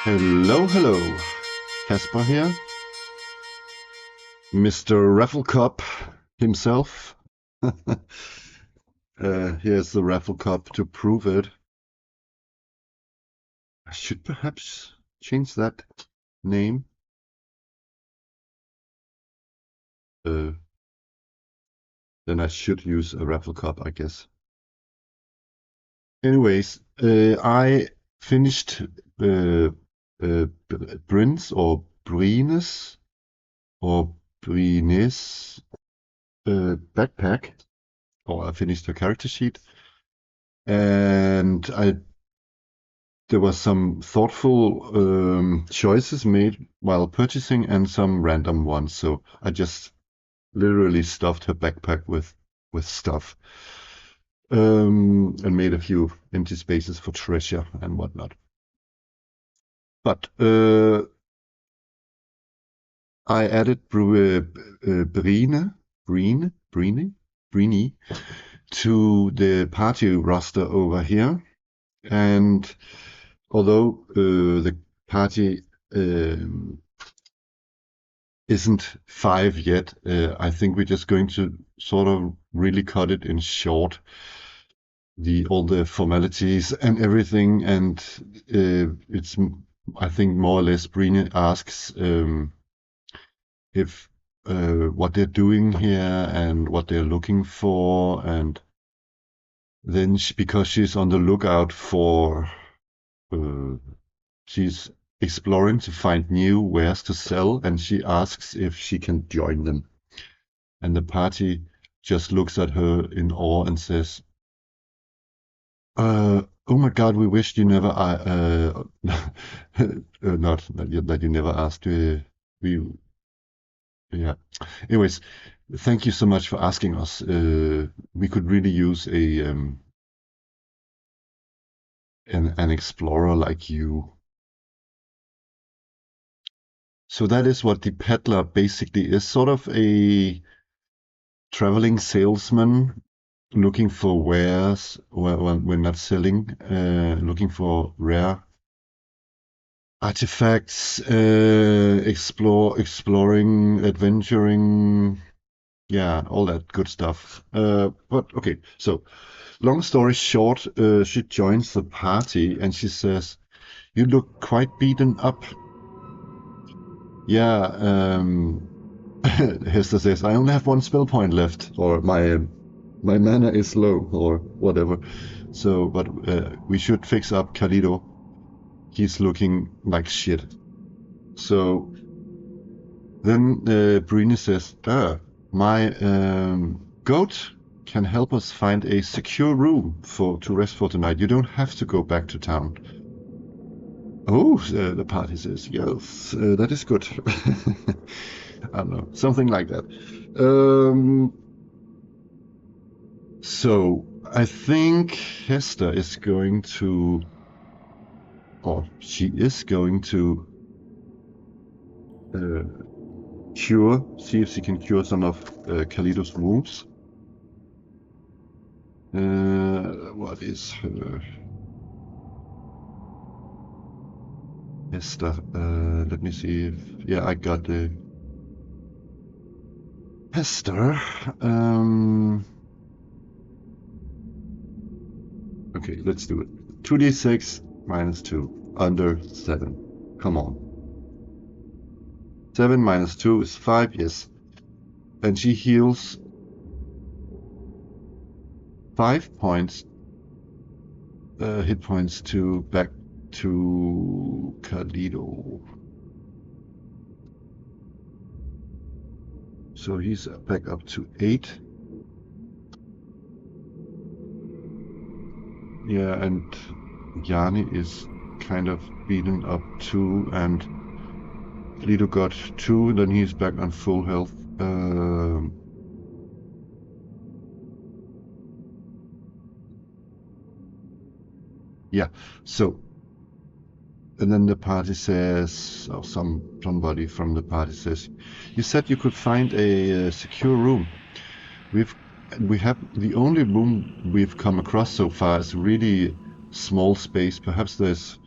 Hello, hello. Casper here. Mr. Rafflecop himself. Here's the Rafflecop to prove it. I should perhaps change that name. Uh, then I should use a Rafflecop, I guess. Anyways, I finished Bryn's or Brines or Brines backpack, or I finished her character sheet, and there was some thoughtful choices made while purchasing and some random ones. So I just literally stuffed her backpack with stuff and made a few empty spaces for treasure and whatnot. But I added Brine to the party roster over here. And although the party isn't 5 yet, I think we're just going to sort of really cut it in short, all the formalities and everything. And it's, I think, more or less Brina asks if what they're doing here and what they're looking for, and then because she's on the lookout for she's exploring to find new wares to sell, and she asks if she can join them. And the party just looks at her in awe and says, "Oh my God, we wished you never, not that you never asked. We, yeah. Anyways, thank you so much for asking us. We could really use an explorer like you." So that is what the peddler basically is, sort of a traveling salesman looking for wares when we're not selling, looking for rare artifacts, exploring, adventuring, yeah, all that good stuff. But okay, so long story short, she joins the party and she says, "You look quite beaten up." Yeah, Hester says, "I only have one spell point left, or my mana is low, or whatever. So, but we should fix up Kalido. He's looking like shit." So then Brini says, my goat can help us find a secure room to rest for tonight. You don't have to go back to town." Oh, the party says, "Yes, that is good." I don't know, something like that. Um, so I think Hester is going to, or she is going to uh, see if she can cure some of Kalido's wounds. What is her Hester? Let me see if, yeah, I got the Hester. Okay, let's do it. 2d6 minus 2, under 7. Come on. 7 minus 2 is 5, yes. And she heals 5 points, hit points back to Kalido. So he's back up to 8. Yeah, and Yanni is kind of beaten up too, and Kalido got 2, then he's back on full health. Yeah, so, and then the party says, or somebody from the party says, "You said you could find a secure room. We have the only room we've come across so far is really small space. Perhaps there's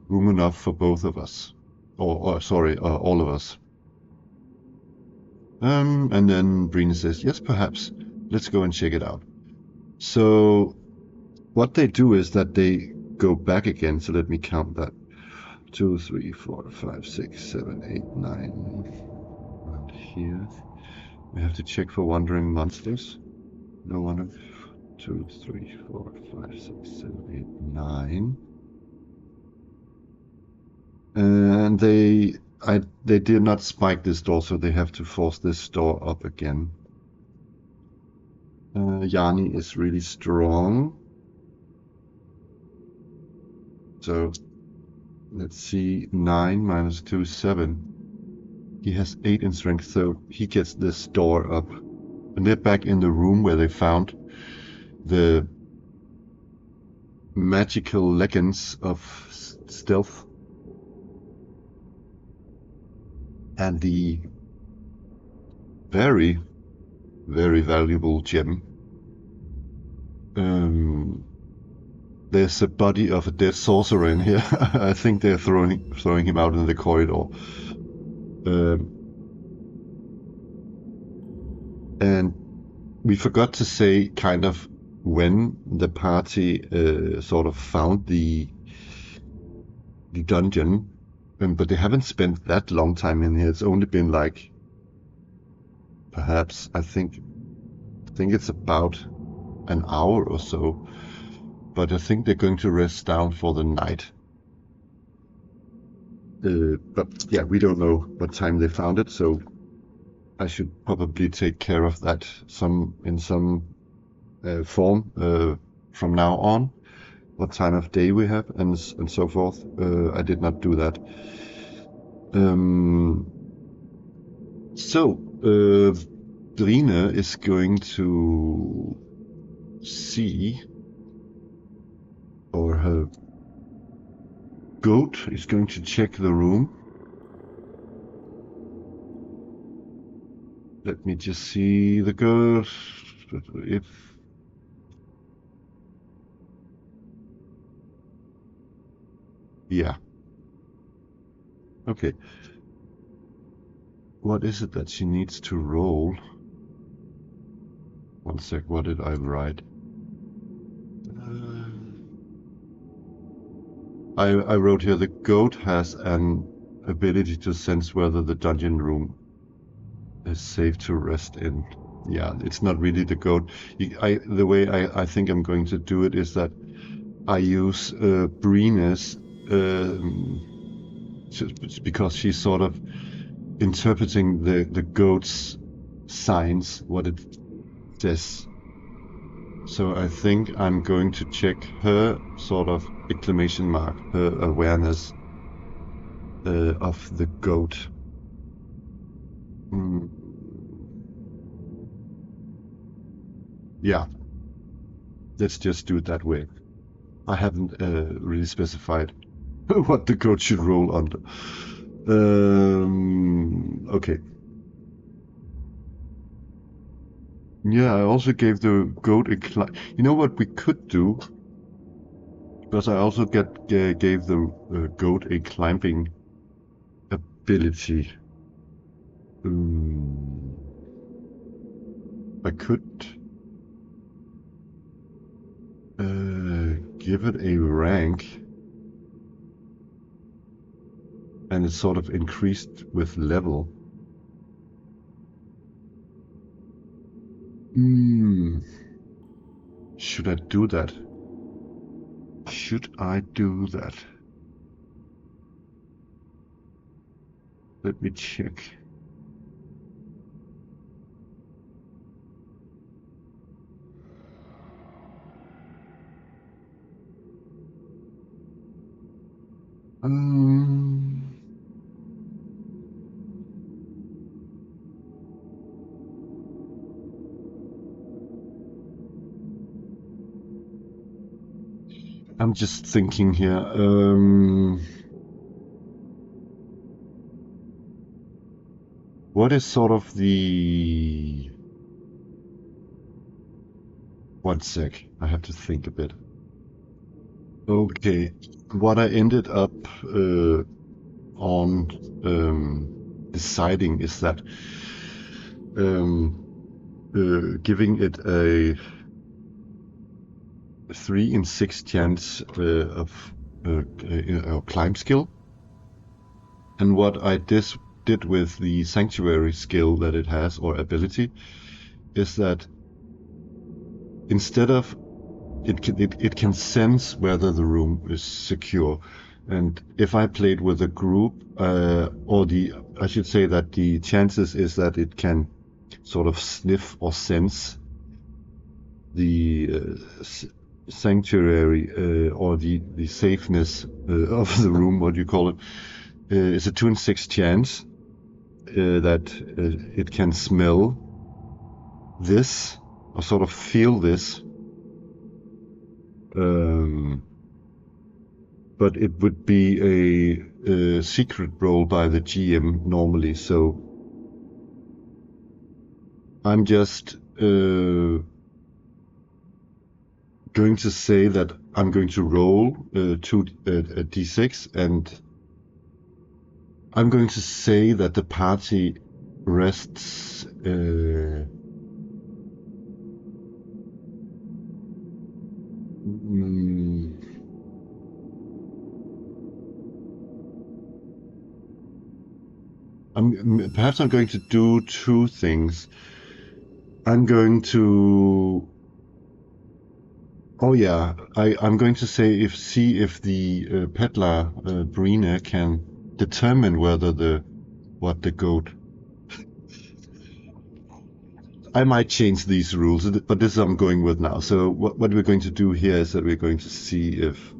Room enough for both of us. Or sorry, all of us. And then Brina says, yes, perhaps. Let's go and check it out. So what they do is that they go back again. So let me count that. 2, 3, 4, 5, 6, 7, 8, 9. And here. We have to check for wandering monsters. No wonder. 2, 3, 4, 5, 6, 7, 8, 9. And they did not spike this door, so they have to force this door up again. Yanni is really strong. So let's see, 9 minus 2, 7. He has 8 in strength, so he gets this door up. And they're back in the room where they found the magical leggings of stealth. And the very, very valuable gem. There's a body of a dead sorcerer in here. I think they're throwing him out in the corridor. And we forgot to say kind of when the party sort of found the dungeon, but they haven't spent that long time in here. It's only been like perhaps I think it's about an hour or so. But I think they're going to rest down for the night. But yeah, we don't know what time they found it, so I should probably take care of that in some form from now on. What time of day we have and so forth. I did not do that. So Drine is going to see, or her goat is going to check the room. Let me just see the goat. Yeah. Okay. What is it that she needs to roll? One sec, what did I write? I wrote here, the goat has an ability to sense whether the dungeon room is safe to rest in. Yeah, it's not really the goat. The way I think I'm going to do it is that I use Brina's because she's sort of interpreting the goat's signs, what it says. So I think I'm going to check her sort of exclamation mark, her awareness of the goat. Yeah, let's just do it that way. I haven't really specified what the goat should roll under. Okay. Yeah, I also gave the goat a climb. You know what we could do? Because I also gave the goat a climbing ability. I could give it a rank, and it's sort of increased with level. Should I do that? Should I do that? Let me check. I'm just thinking here. What is sort of the... One sec, I have to think a bit. Okay, what I ended up on deciding is that um, giving it a 3 in 6 chance of climb skill. And what I did with the sanctuary skill that it has, or ability, is that instead of it can sense whether the room is secure. And if I played with a group, I should say that the chances is that it can sort of sniff or sense the sanctuary or the safeness of the room, what do you call it, is a 2 in 6 chance that it can smell this or sort of feel this. Um, but it would be a secret roll by the GM normally. So I'm just going to say that I'm going to roll a d6, and I'm going to say that the party rests. Perhaps I'm going to do two things. I'm going to. Oh yeah, I'm going to see if the peddler Brina can determine whether the goat. I might change these rules, but this I'm going with now. So what we're going to do here is that we're going to see if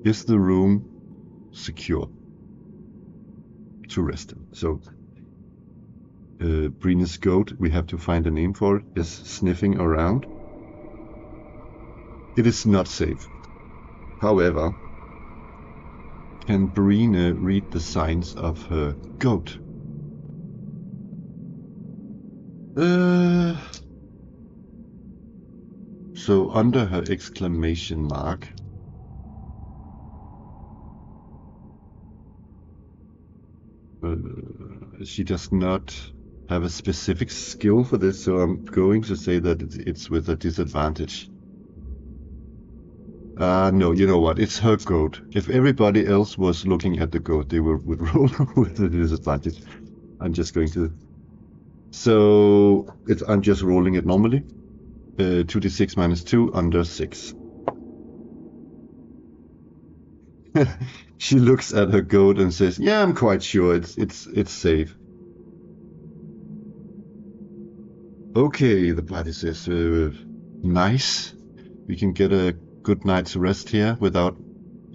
is the room secure to rest in. So Brina's goat, we have to find a name for it, is sniffing around. It is not safe. However, can Brina read the signs of her goat? So under her exclamation mark, she does not have a specific skill for this, so I'm going to say that it's with a disadvantage. No, you know what? It's her goat. If everybody else was looking at the goat, they would roll with a disadvantage. I'm just going to. So I'm just rolling it normally. 2d6 minus 2 under 6. She looks at her goat and says, "Yeah, I'm quite sure it's safe." Okay, the party says, "Nice. We can get a good night's rest here without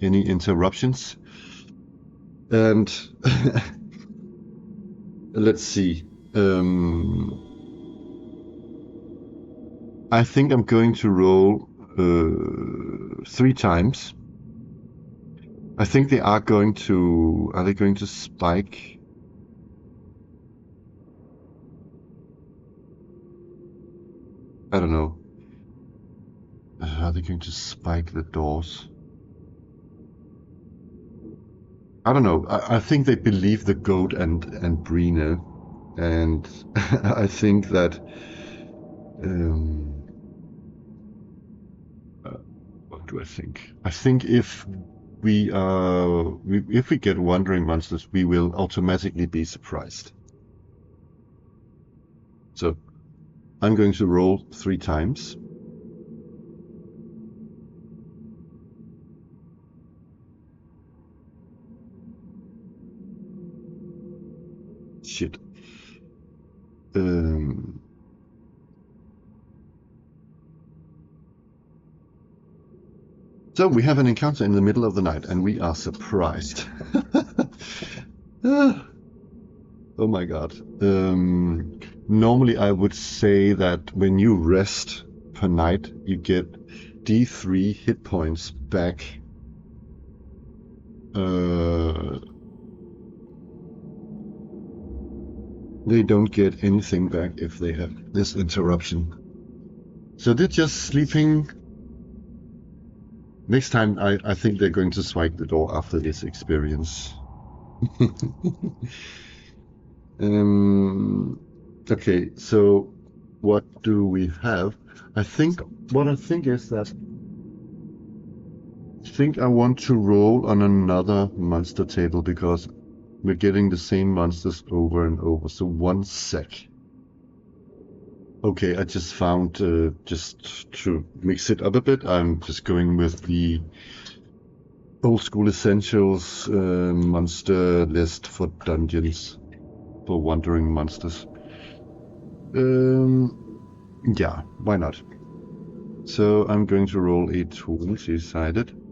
any interruptions." And let's see. I think I'm going to roll 3 times. I think they are going to. Are they going to spike? I don't know. Are they going to spike the doors? I don't know. I think they believe the goat and Brina, and I think that. What do I think? I think if if we get wandering monsters, we will automatically be surprised. So I'm going to roll 3 times. Shit. So we have an encounter in the middle of the night, and we are surprised. Oh my god. Normally I would say that when you rest per night, you get D3 hit points back. They don't get anything back if they have this interruption. So they're just sleeping Next time, I think they're going to swipe the door after this experience. um, okay, so what do we have? I think what I think is that I think I want to roll on another monster table because we're getting the same monsters over and over. So 1 sec. Okay, I just found, just to mix it up a bit, I'm just going with the old school essentials monster list for dungeons, for wandering monsters. Yeah, why not? So I'm going to roll a 20-sided.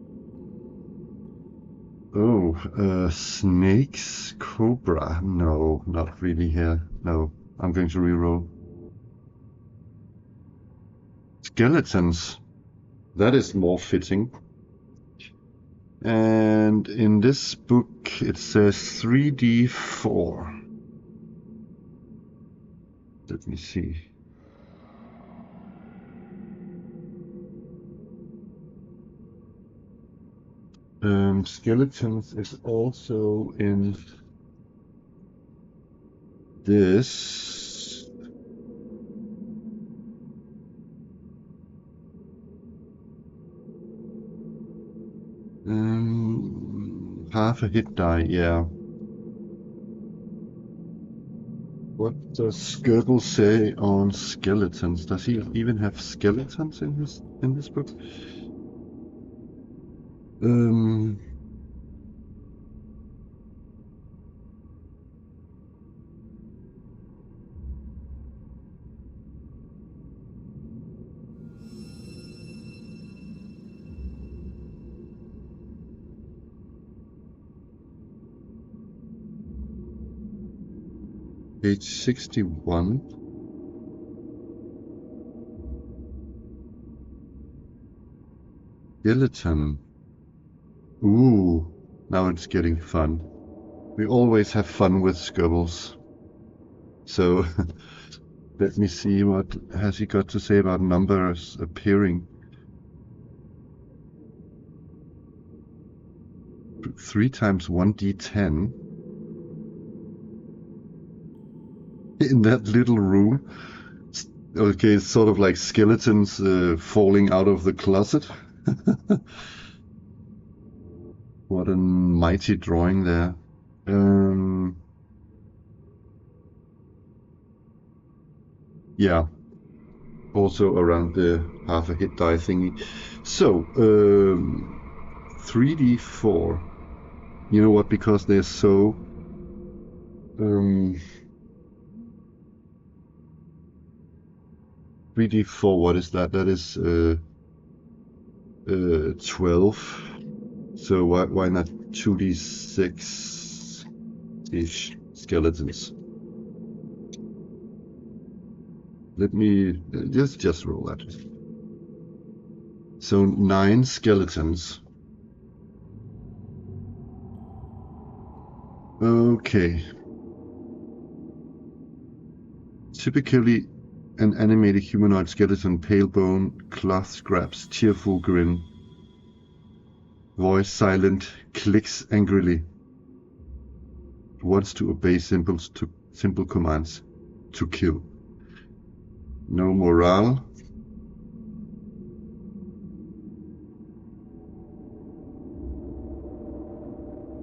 Oh, snakes, cobra. No, not really here. No, I'm going to reroll. Skeletons. That is more fitting. And in this book, it says 3d4. Let me see. Skeletons is also in this. Half a hit die, yeah. What does Skirtle say on skeletons? Does he even have skeletons in this book? Page 61. Skeleton. Ooh, now it's getting fun. We always have fun with scribbles. So let me see what has he got to say about numbers appearing. 3 times 1d10 in that little room. Okay, it's sort of like skeletons falling out of the closet. What a mighty drawing there. Yeah, also around the half a hit die thingy. So 3d4. You know what? Because they're so 3d4. What is that? That is 12. So why not 2d6 ish skeletons? Let me just roll that. So 9 skeletons. Okay. Typically an animated humanoid skeleton, pale bone, cloth scraps, cheerful grin. Voice silent, clicks angrily. Wants to obey simple commands. To kill. No morale.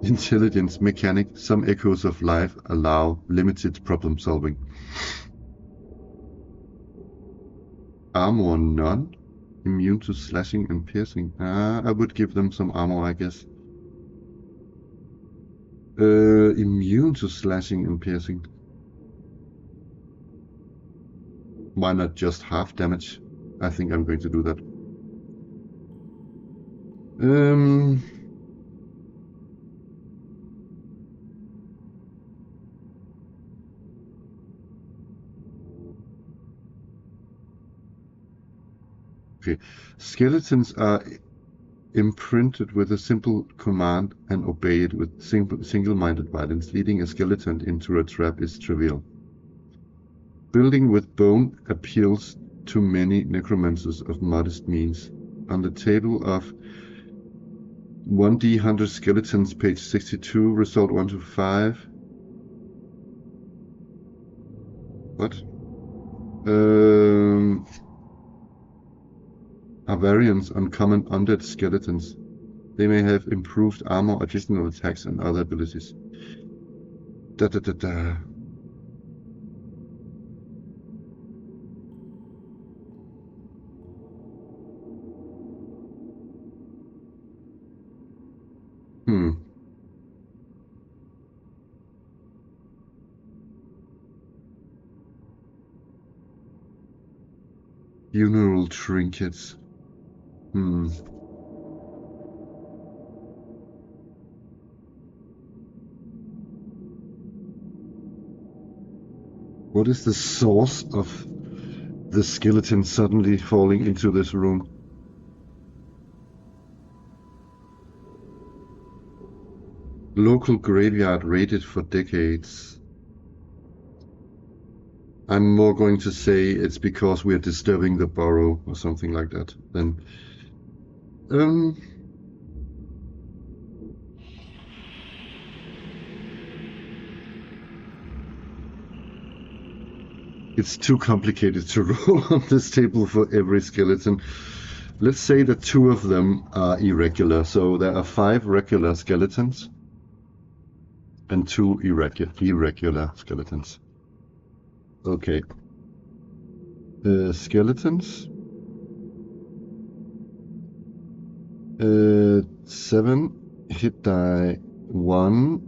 Intelligence, mechanic, some echoes of life allow limited problem solving. Armor none. Immune to slashing and piercing. I would give them some armor, I guess. Immune to slashing and piercing. Why not just half damage? I think I'm going to do that. Okay. Skeletons are imprinted with a simple command and obeyed with single-minded violence. Leading a skeleton into a trap is trivial. Building with bone appeals to many necromancers of modest means. On the table of 1D 100 skeletons, page 62, result 1 to 5. What? Are variants on common undead skeletons. They may have improved armor, additional attacks, and other abilities. Da da da da. Funeral trinkets. What is the source of the skeleton suddenly falling into this room? Local graveyard raided for decades. I'm more going to say it's because we're disturbing the burrow or something like that. Then, it's too complicated to roll on this table for every skeleton. Let's say that 2 of them are irregular. So there are 5 regular skeletons and 2 irregular skeletons. Okay. Skeletons. 7 hit die 1.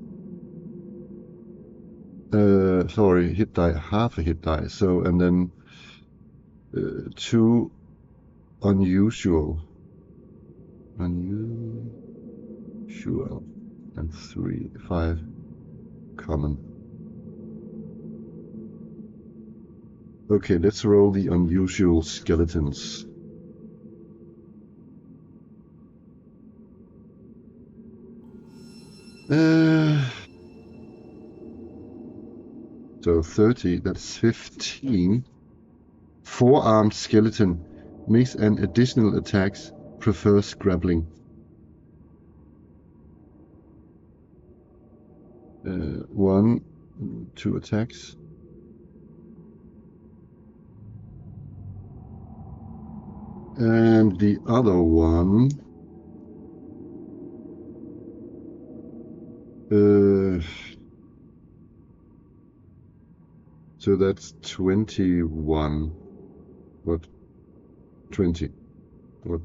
Sorry, hit die, half a hit die. So, and then 2 unusual, and 5 common. Okay, let's roll the unusual skeletons. So 30, that's 15. 4-armed skeleton makes an additional attack, prefers grappling. 1, 2 attacks. And the other one, so that's 21. What? 20. What?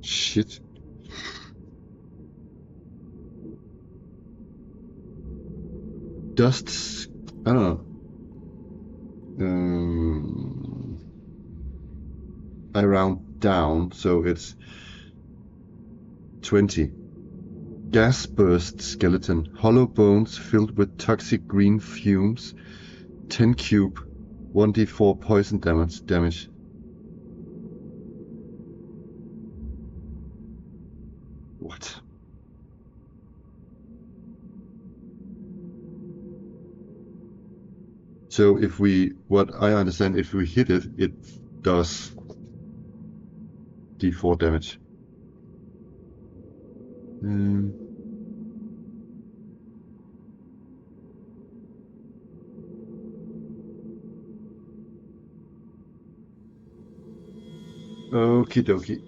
Shit. Dust. I don't know. I round down, so it's 20. Gas burst skeleton. Hollow bones filled with toxic green fumes. 10 cube. 1d4 poison damage. What? So if we, what I understand, if we hit it, it does d4 damage. Okie dokie.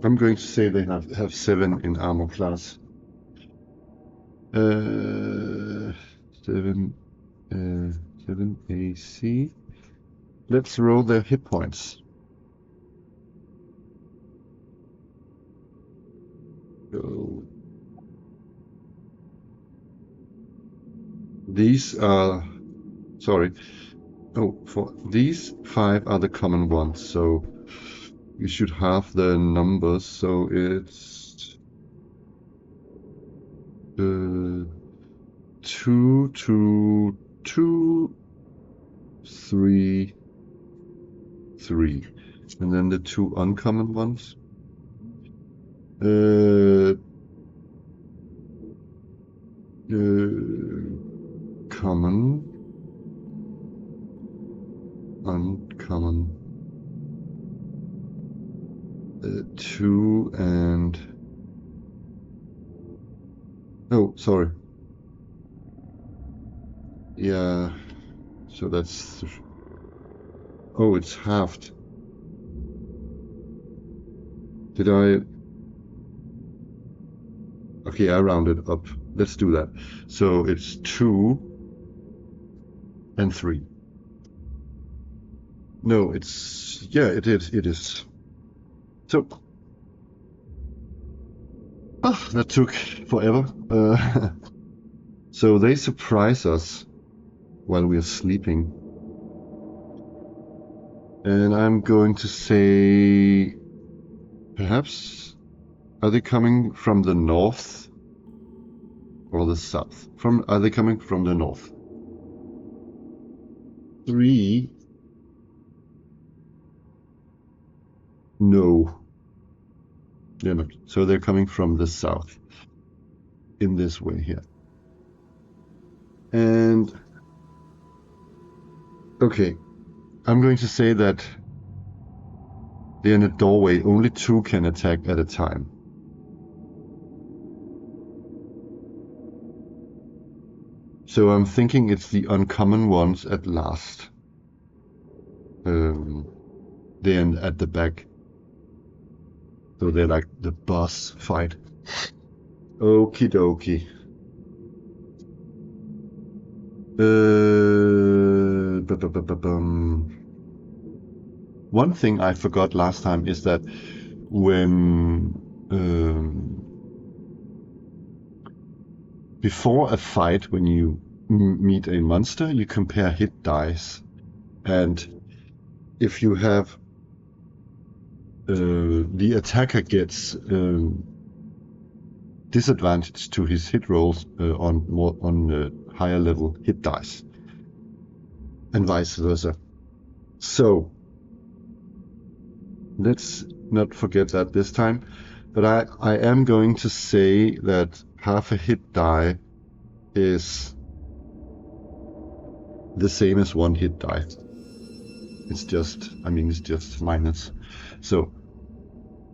I'm going to say they have 7 in armor class. 7 AC. Let's roll their hit points. So these are, sorry. Oh, for these 5 are the common ones, so you should have the numbers. So it's 2 to 2, 3, 3, and then the 2 uncommon ones. Common, uncommon, 2 and... Oh, sorry. Yeah, so that's... Oh, it's halved. Did I... Okay, I rounded up. Let's do that. So it's 2 and 3. No, it's... Yeah, it is. It is. So... Oh, that took forever. So they surprise us while we are sleeping. And I'm going to say... Perhaps... Are they coming from the north or the south? Are they coming from the north? 3... No. They're not. So they're coming from the south. In this way here. And... Okay. I'm going to say that they're in a doorway. Only 2 can attack at a time. So I'm thinking it's the uncommon ones at last. They're at the back. So they're like the boss fight. Okie dokie. One thing I forgot last time is that when before a fight, when you meet a monster, you compare hit dice, and if you have the attacker gets disadvantage to his hit rolls on higher level hit dice, and vice versa. So let's not forget that this time. But I am going to say that half a hit die is the same as 1 hit die. It's just, it's just minus. So,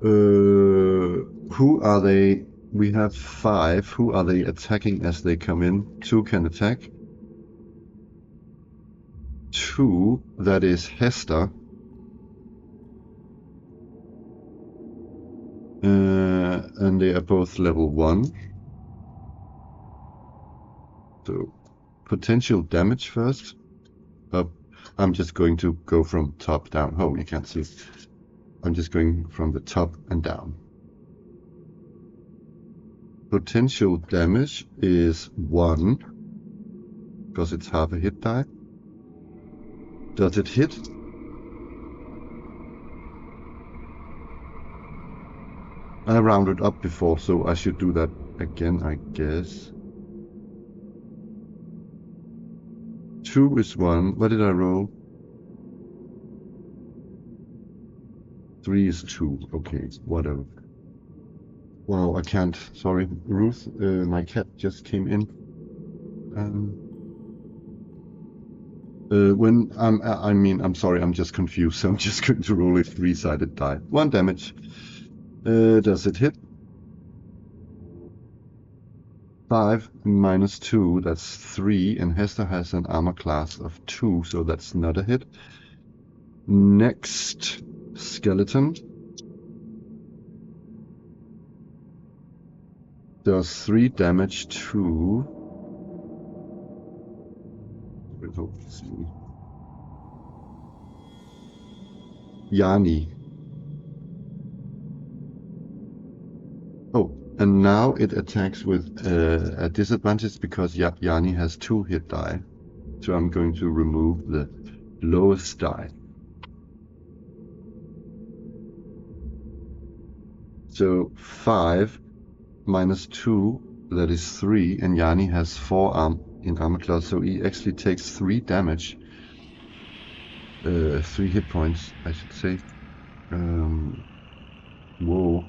who are they? We have 5. Who are they attacking as they come in? 2 can attack. 2, that is Hester. And they are both level 1. So, potential damage first. I'm just going to go from top down. Oh, you can't see. I'm just going from the top and down. Potential damage is 1, because it's half a hit die. Does it hit? I rounded up before, so I should do that again, I guess. 2 is 1. What did I roll? 3 is 2. Okay, whatever. Wow, I can't. Sorry, Ruth. My cat just came in. I'm sorry. I'm just confused. So I'm just going to roll a 3-sided die. 1 damage. Does it hit? 5 minus 2, that's 3, and Hester has an armor class of 2, so that's not a hit. Next, skeleton. Does 3 damage to... Yanni. Oh, and now it attacks with a disadvantage because Yanni has 2 hit die. So I'm going to remove the lowest die. So 5 minus 2, that is 3, and Yanni has 4 in armor class, so he actually takes 3 damage. 3 hit points, I should say. Whoa.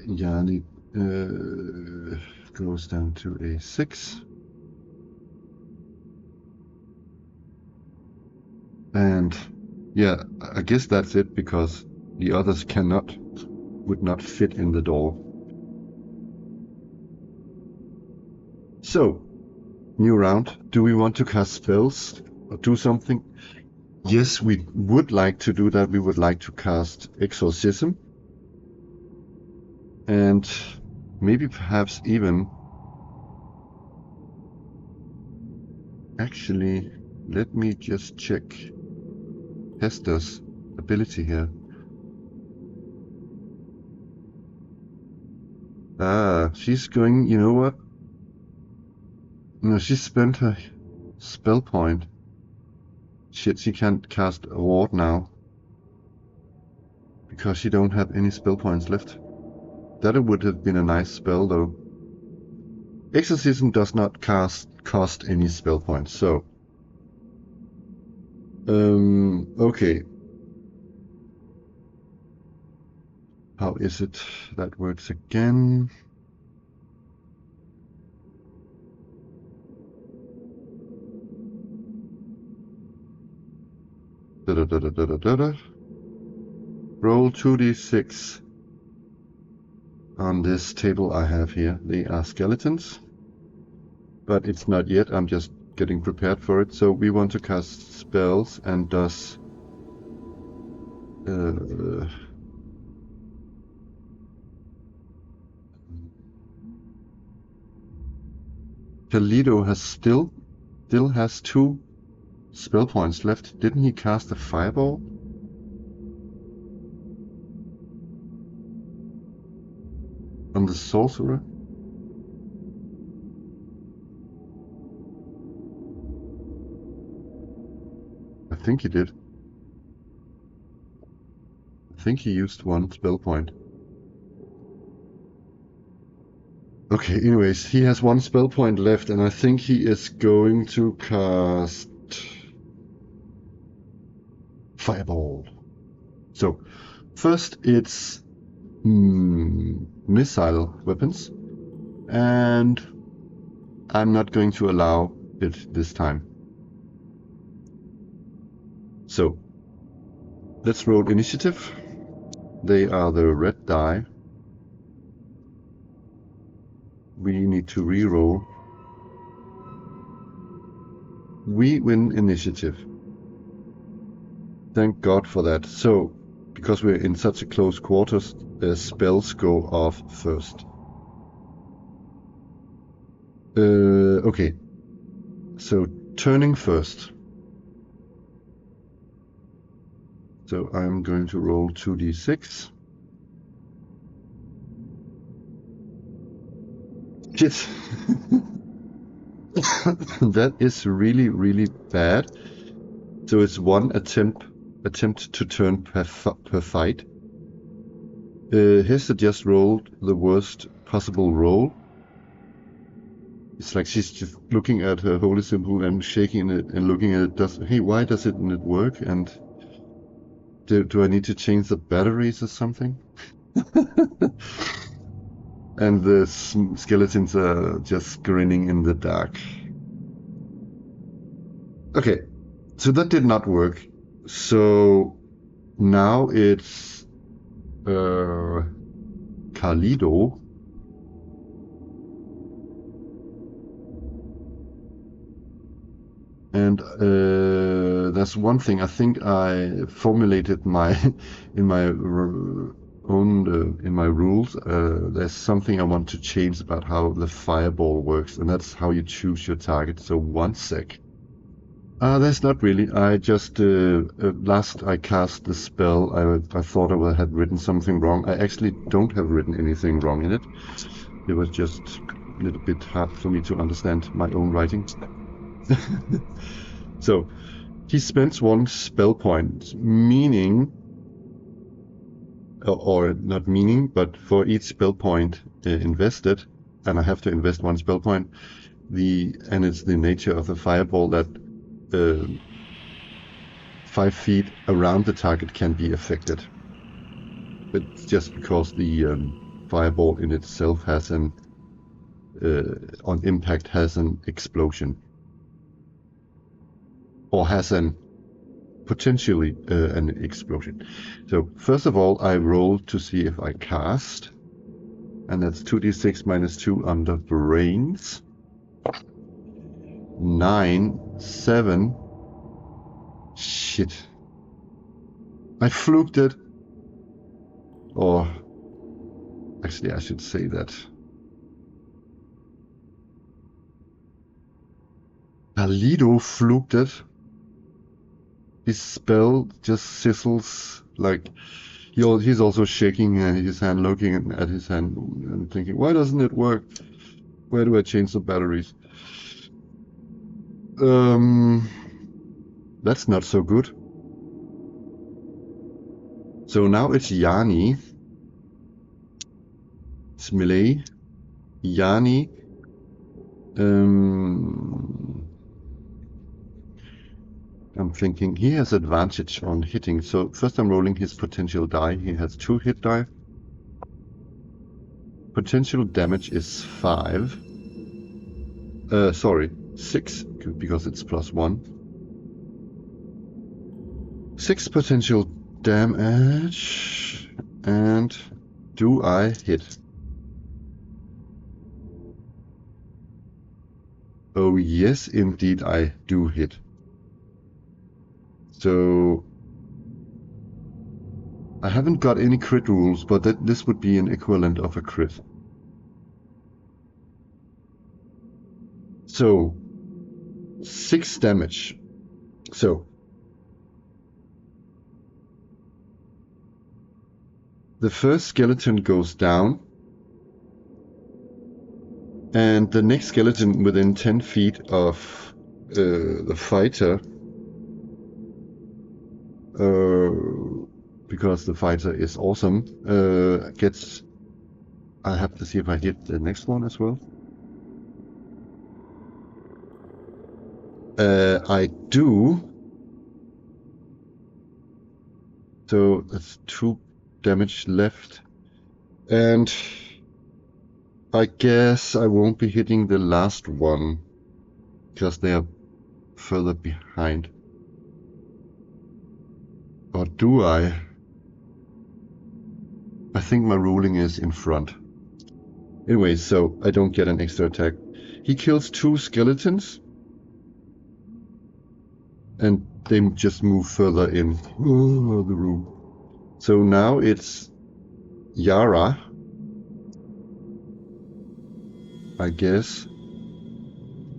Yanni, goes down to a 6. And yeah, I guess that's it, because the others would not fit in the door. So, new round. Do we want to cast spells or do something? Yes, we would like to do that. We would like to cast Exorcism. And maybe perhaps even... Actually, let me just check Hester's ability here. Ah, she's going... You know what? No, she spent her spell point. Shit, she can't cast a ward now, because she don't have any spell points left. That would have been a nice spell, though. Exorcism does not cost any spell points, so... okay. How is it that works again? Roll 2d6 on this table I have here. They are skeletons, but it's not yet. I'm just getting prepared for it. So we want to cast spells, and does Kalido has still has 2 spell points left. Didn't he cast a fireball? On the sorcerer? I think he did. I think he used 1 spell point. Okay, anyways, he has 1 spell point left, and I think he is going to cast Fireball. So, first it's missile weapons, and I'm not going to allow it this time. So, let's roll initiative. They are the red die. We need to re-roll. We win initiative. Thank God for that. So, because we're in such a close quarters, spells go off first. Okay. So, turning first. So I'm going to roll 2d6. Shit. That is really, really bad. So it's 1 attempt to turn per fight. Hester just rolled the worst possible roll. It's like she's just looking at her holy symbol and shaking it and looking at it. Hey, why doesn't it work? And do I need to change the batteries or something? And the skeletons are just grinning in the dark. Okay, so that did not work. So now it's Kalido. And there's one thing I think I formulated in my rules. There's something I want to change about how the fireball works, and that's how you choose your target. So 1 sec. There's not really. I just last I cast the spell, I thought I had written something wrong. I actually don't have written anything wrong in it. It was just a little bit hard for me to understand my own writing. So he spends 1 spell point, meaning, or not meaning, but for each spell point invested, and I have to invest 1 spell point, and it's the nature of the fireball that 5 feet around the target can be affected. It's just because the fireball in itself has an on impact has an explosion, or has an potentially an explosion. So first of all, I roll to see if I cast, and that's 2d6 minus 2 under brains. 9, 7. Shit. I fluked it. Or actually, I should say that Carlito fluked it. His spell just sizzles like he's also shaking his hand, looking at his hand and thinking, why doesn't it work? Where do I change the batteries? That's not so good. So now it's Yanni. It's melee. Yanni. I'm thinking he has advantage on hitting. So first I'm rolling his potential die. He has 2 hit die. Potential damage is 5. Sorry, 6, because it's +1. 6 potential damage. And do I hit? Oh yes, indeed I do hit. So I haven't got any crit rules, but this would be an equivalent of a crit. So 6 damage. So the first skeleton goes down, and the next skeleton within 10 feet of the fighter, because the fighter is awesome, gets... I have to see if I hit the next one as well. I do. So that's 2 damage left. And I guess I won't be hitting the last one, because they are further behind. Or do I? I think my ruling is in front. Anyway, so I don't get an extra attack. He kills 2 skeletons, and they just move further in the room. So now it's Yara, I guess.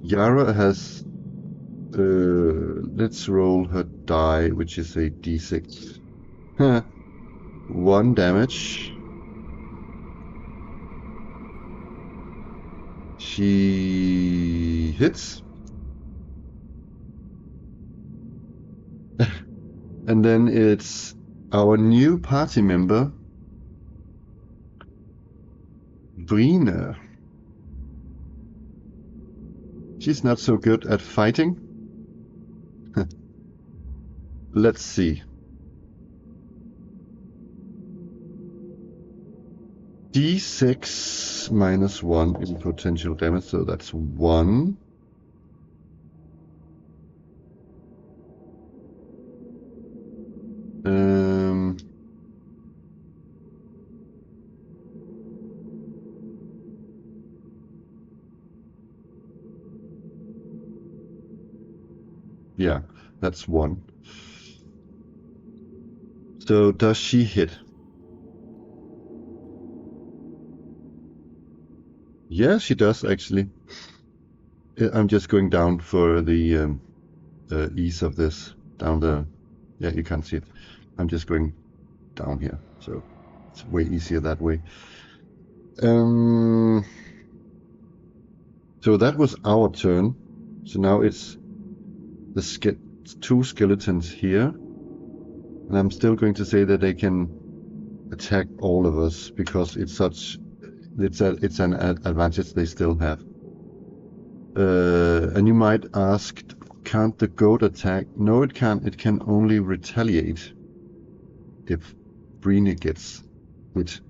Yara has... let's roll her die, which is a d6. 1 damage. She hits. And then it's our new party member, Brina. She's not so good at fighting. Let's see. D6 minus 1 in potential damage, so that's 1. Yeah, that's 1. So does she hit? Yeah, she does actually. I'm just going down for the ease of this. Down the... Yeah, you can't see it. I'm just going down here, so it's way easier that way. So that was our turn. So now it's the 2 skeletons here, and I'm still going to say that they can attack all of us because it's an advantage they still have. And you might ask, can't the goat attack? No, it can't. It can only retaliate if Brina gets hit.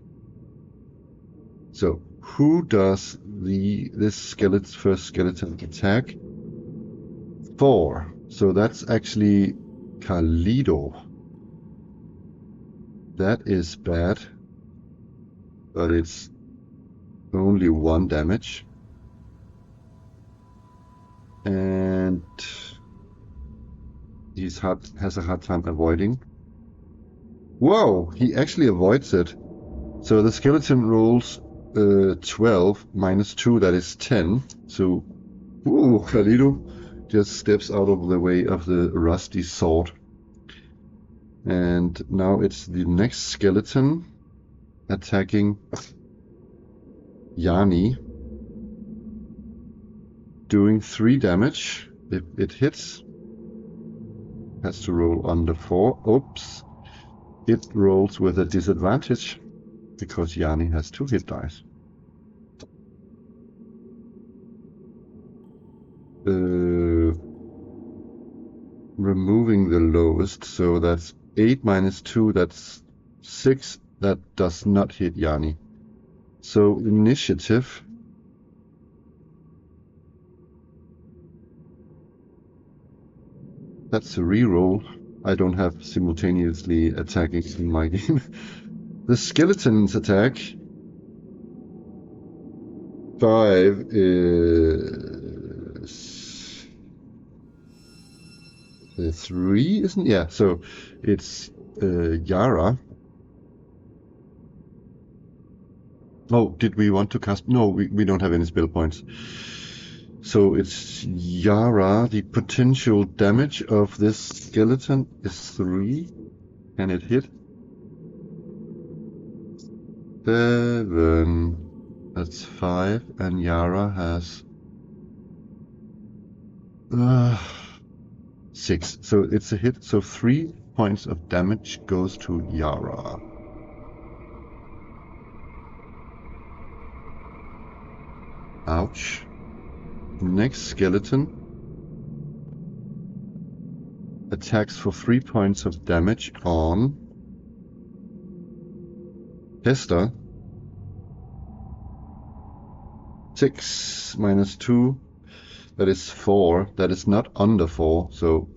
So who does this first skeleton attack? 4. So that's actually Carlito. That is bad, but it's only 1 damage. And he has a hard time avoiding. Whoa, he actually avoids it. So the skeleton rolls 12 minus 2, that is 10. So, ooh, Carlito just steps out of the way of the rusty sword. And now it's the next skeleton attacking Yanni, doing 3 damage. If it hits, has to roll under 4. Oops. It rolls with a disadvantage because Yanni has 2 hit dice. Removing the lowest, so that's 8 minus 2, that's 6. That does not hit Yanni. So initiative. That's a reroll. I don't have simultaneously attacking in my game. The skeleton's attack. 5 is 3, isn't it? Yeah, so it's Yara. Oh, did we want to cast? No, we don't have any spell points. So it's Yara. The potential damage of this skeleton is 3. Can it hit? 7. That's 5. And Yara has 6. So it's a hit. So 3 points of damage goes to Yara. Ouch. Next skeleton attacks for 3 points of damage on Hester. 6 minus 2, that is 4. That is not under 4, so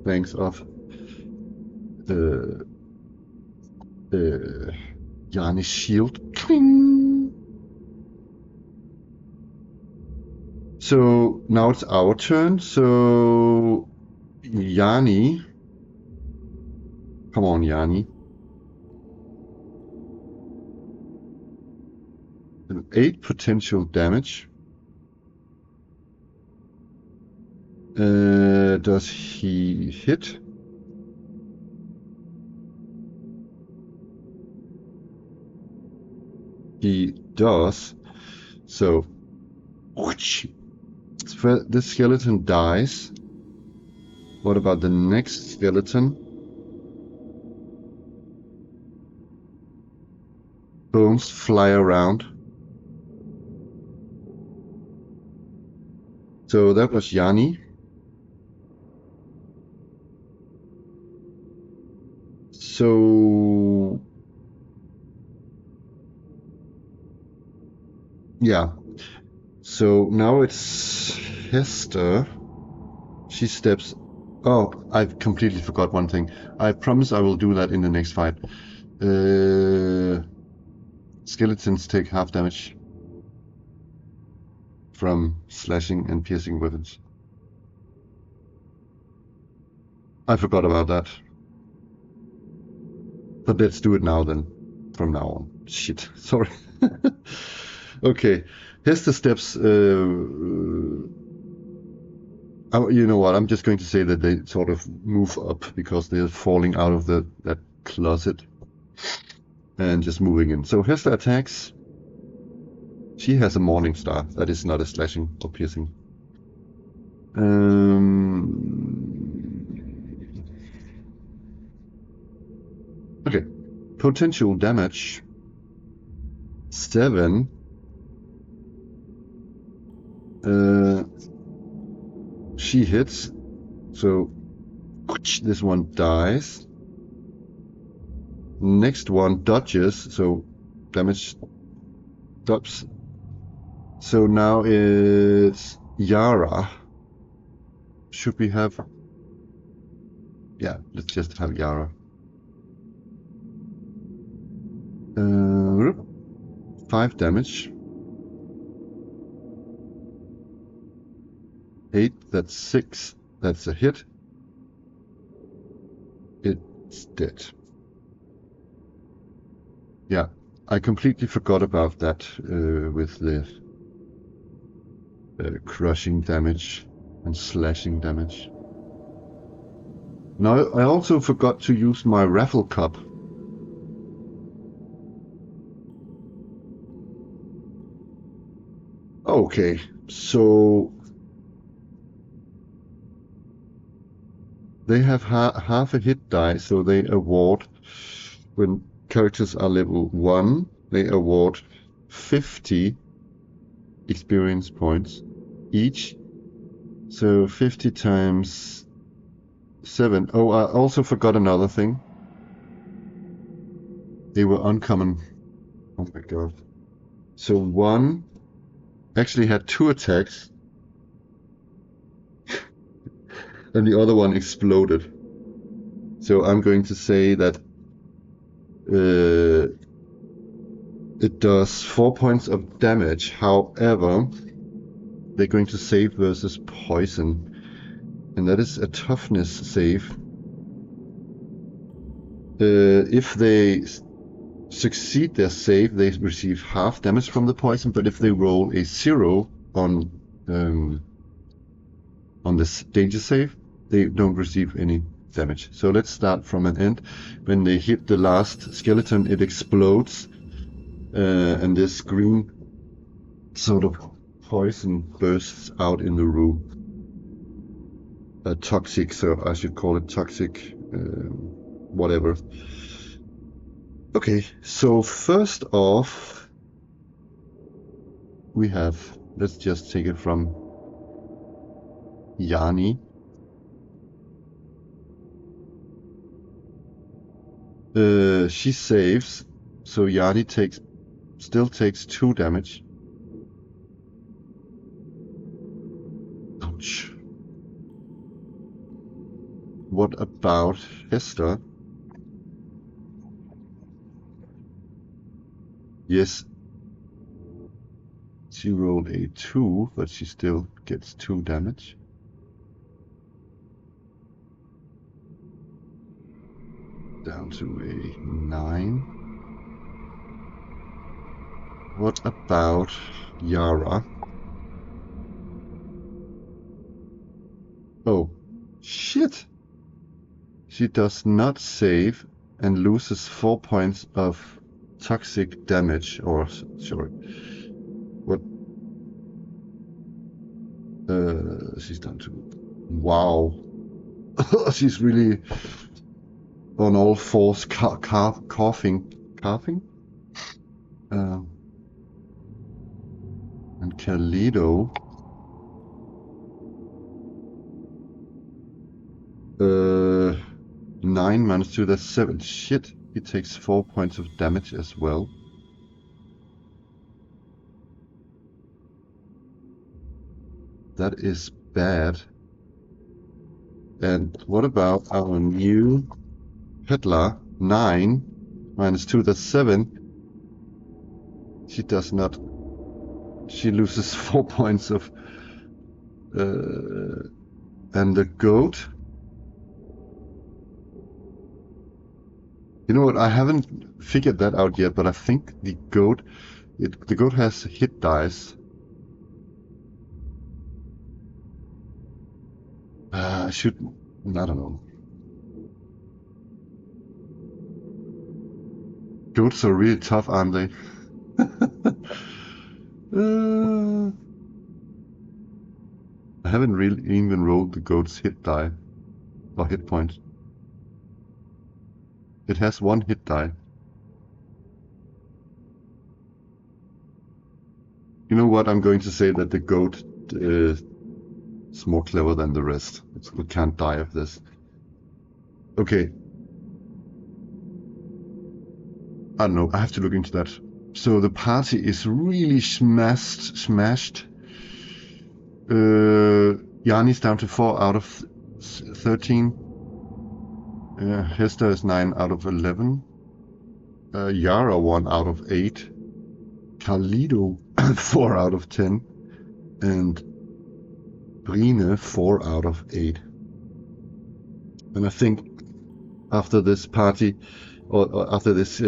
thanks of Yanni's shield. So now it's our turn. So Yanni, come on, Yanni. 8 potential damage. Does he hit? He does. So this skeleton dies. What about the next skeleton? Bones fly around. So that was Yanni. So yeah. So now it's Hester. She steps. Oh, I completely forgot one thing. I promise I will do that in the next fight. Skeletons take half damage from slashing and piercing weapons. I forgot about that. But let's do it now then. From now on. Shit. Sorry. Okay. Hester steps. You know what? I'm just going to say that they sort of move up because they're falling out of that closet and just moving in. So Hester attacks. She has a Morning Star. That is not a slashing or piercing. Okay. Potential damage 7. She hits. So this one dies. Next one dodges. So damage Oops. So now it's Yara. Should we have... Yeah, let's just have Yara. 5 damage. 8, that's 6. That's a hit. It's dead. Yeah, I completely forgot about that with the crushing damage and slashing damage. Now, I also forgot to use my raffle cup. Okay, so they have half a hit die, so they award, when characters are level 1, they award 50 experience points each. So 50 times 7. Oh, I also forgot another thing. They were uncommon. Oh my god. So one actually had 2 attacks, and the other one exploded. So I'm going to say that it does 4 points of damage. However, they're going to save versus poison, and that is a toughness save. If they succeed their save, they receive half damage from the poison, but if they roll a 0 on this danger save, they don't receive any damage. So let's start from an end. When they hit the last skeleton, it explodes, and this green sort of poison bursts out in the room. Toxic, so I should call it toxic, whatever. Okay, so first off, we have, let's just take it from Yanni. She saves, so Yanni still takes 2 damage. Ouch. What about Hester? Yes, she rolled a 2, but she still gets 2 damage. Down to a 9. What about Yara? Oh, shit! She does not save and loses 4 points of toxic damage, or sorry, what? She's down to... Wow. She's really on all fours, coughing. And Carlito, 9 minus 2, that's 7. Shit, he takes 4 points of damage as well. That is bad. And what about our new Peddler? 9 minus 2, that's 7. She does not. She loses 4 points of... and the goat... You know what, I haven't figured that out yet, but I think the goat... the goat has hit dice. I should... I don't know. Goats are really tough, aren't they? I haven't really even rolled the goat's hit die. Or hit point. It has 1 hit die. You know what? I'm going to say that the goat is more clever than the rest. It can't die of this. Okay. I don't know. I have to look into that. So the party is really smashed. Yanni's down to 4 out of 13. Hester is 9 out of 11. Yara 1 out of 8. Carlito 4 out of 10. And Brine 4 out of 8. And I think after this party, or after this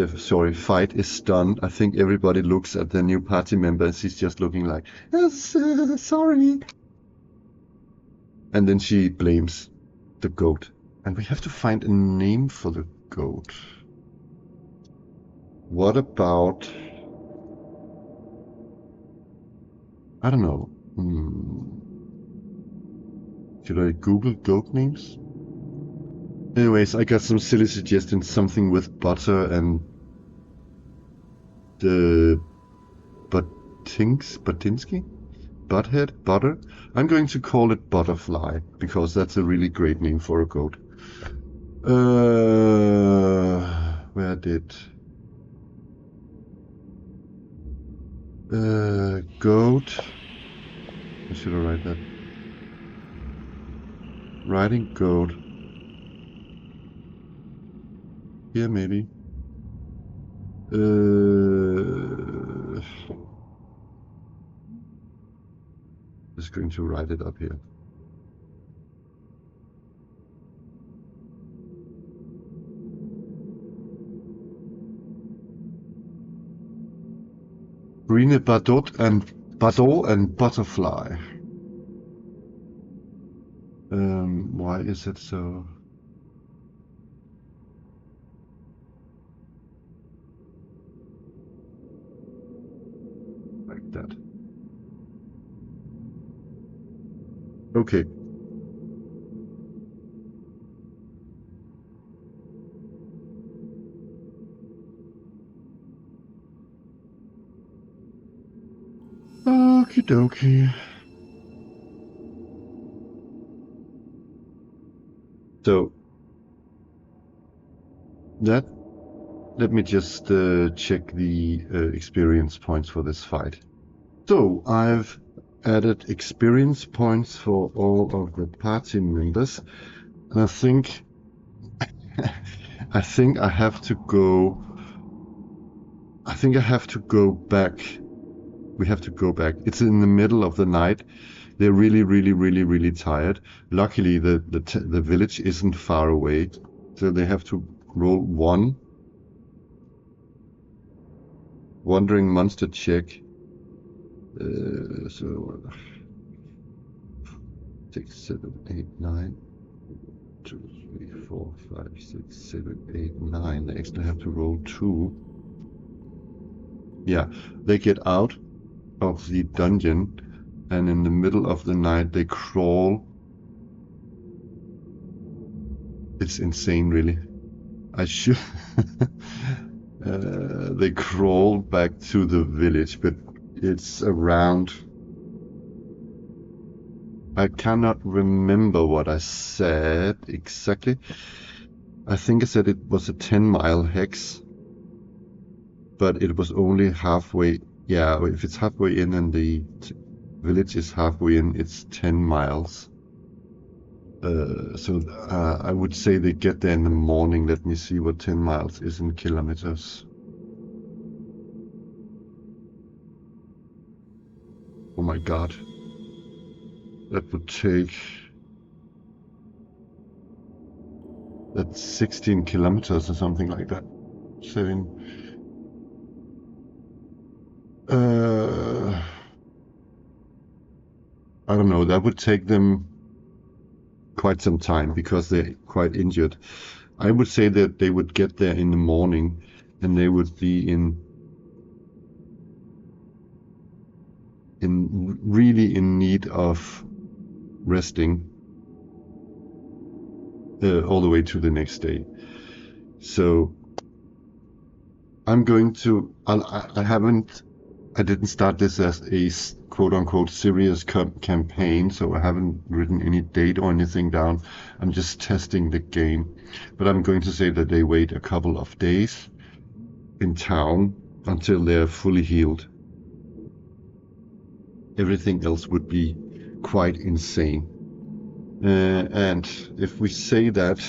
fight is done, I think everybody looks at the new party member and she's just looking like, yes, sorry. And then she blames the goat. And we have to find a name for the goat. What about... I don't know. Should I Google goat names? Anyways, I got some silly suggestions. Something with butter and the Batinsky? Butthead? Butter? I'm going to call it Butterfly, because that's a really great name for a goat. Where did... goat... Where should I write that? Writing goat. Here, maybe. Just going to write it up here. Brine Bardot and Butterfly. Why is it so? Like that. Okay. Okie dokie. So that, let me just check the experience points for this fight. So I've added experience points for all of the party members, and I think I have to go. I think I have to go back. We have to go back. It's in the middle of the night. They're really tired. Luckily, the village isn't far away, so they have to roll 1. Wandering monster check. So 6, 7, 8, 9. 2, 3, 4, 5, 6, 7, 8, 9. They actually have to roll 2. Yeah, they get out of the dungeon, and in the middle of the night they crawl. It's insane, really. I should... they crawl back to the village, but it's around... I cannot remember what I said exactly. I think I said it was a 10-mile hex, but it was only halfway. Yeah, if it's halfway in and the village is halfway in, it's 10 miles. So I would say they get there in the morning. Let me see what 10 miles is in kilometers. Oh my god. That would take... That's 16 kilometers or something like that. 7... I don't know, that would take them quite some time because they're quite injured. I would say that they would get there in the morning and they would be really in need of resting all the way to the next day. So I'm going to... I didn't start this as a quote-unquote serious campaign, so I haven't written any date or anything down. I'm just testing the game. But I'm going to say that they wait a couple of days in town until they're fully healed. Everything else would be quite insane. And if we say that,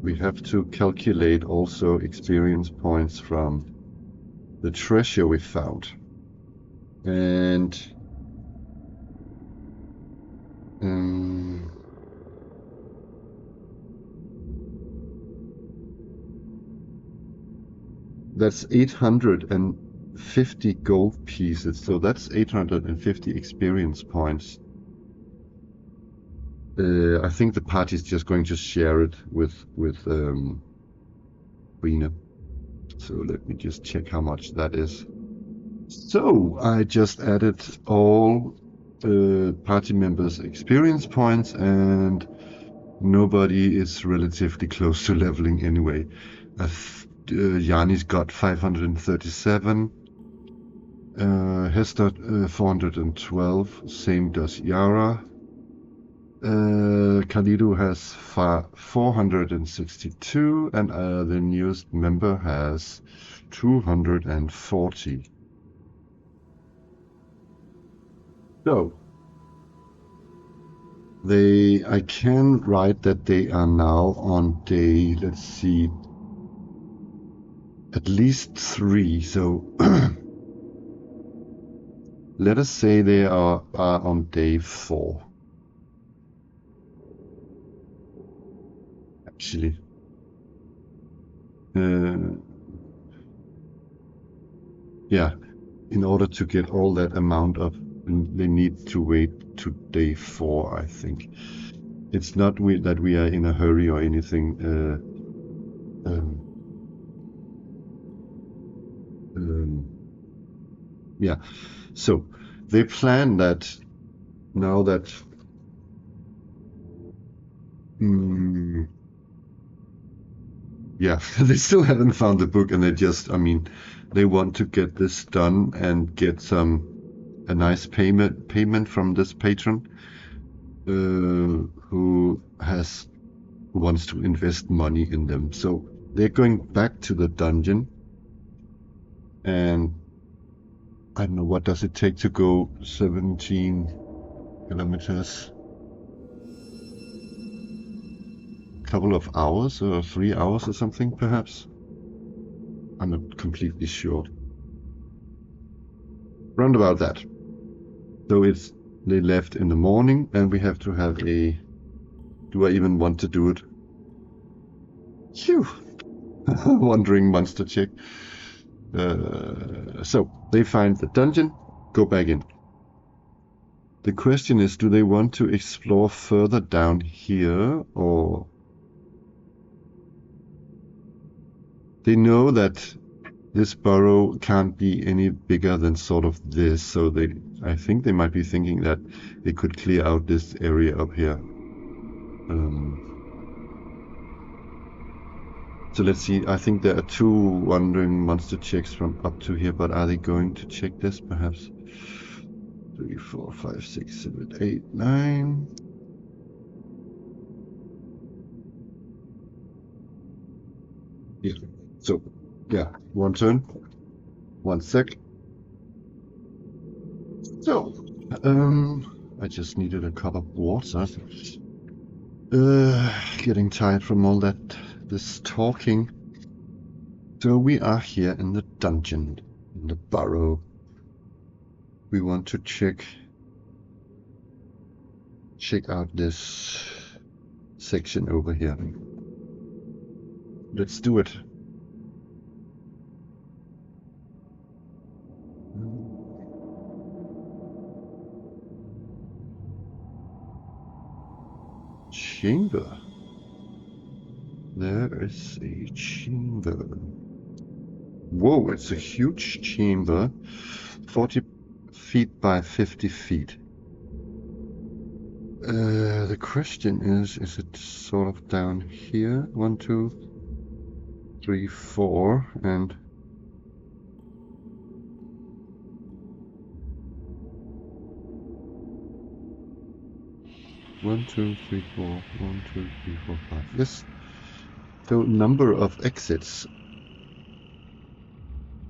we have to calculate also experience points from the treasure we found. And that's 850 gold pieces, so that's 850 experience points. I think the party is just going to share it with Rena. So let me just check how much that is. So I just added all party members' experience points, and nobody is relatively close to leveling anyway. Yanni's got 537. Hester 412. Same does Yara. Khalidu has 462, and the newest member has 240. So I can write that they are now on day, let's see, at least 3. So let us say they are on day 4. Actually, yeah, in order to get all that amount of, they need to wait to day 4, I think. It's not that we are in a hurry or anything. Yeah, so they plan that now that yeah, they still haven't found the book, and they just, I mean, they want to get this done and get a nice payment from this patron who wants to invest money in them. So they're going back to the dungeon, and I don't know, what does it take to go 17 kilometers? A couple of hours or 3 hours or something, perhaps? I'm not completely sure. Round about that. So they left in the morning, and we have to have do I even want to do it? Phew! Wandering monster check. So they find the dungeon, go back in. The question is, do they want to explore further down here, or they know that this burrow can't be any bigger than sort of this, so I think they might be thinking that they could clear out this area up here. So let's see, I think there are 2 wandering monster checks from up to here, but are they going to check this perhaps? 3, 4, 5, 6, 7, 8, 9. Yeah. So, yeah, 1 turn, 1 sec. So, I just needed a cup of water. Getting tired from all this talking. So we are here in the dungeon, in the burrow. We want to check out this section over here. Let's do it. Chamber. There is a chamber. Whoa, it's a huge chamber. 40 feet by 50 feet. The question is it sort of down here? 1, 2, 3, 4, and one, 2, 3, 4. 1, 2, 3, 4, 5. Yes. So number of exits.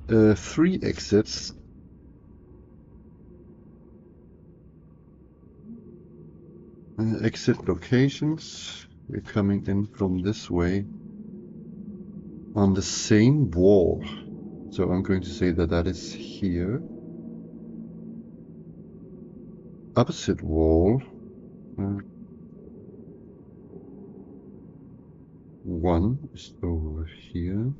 3 exits. Exit locations. We're coming in from this way on the same wall. So I'm going to say that that is here. Opposite wall. One is over here.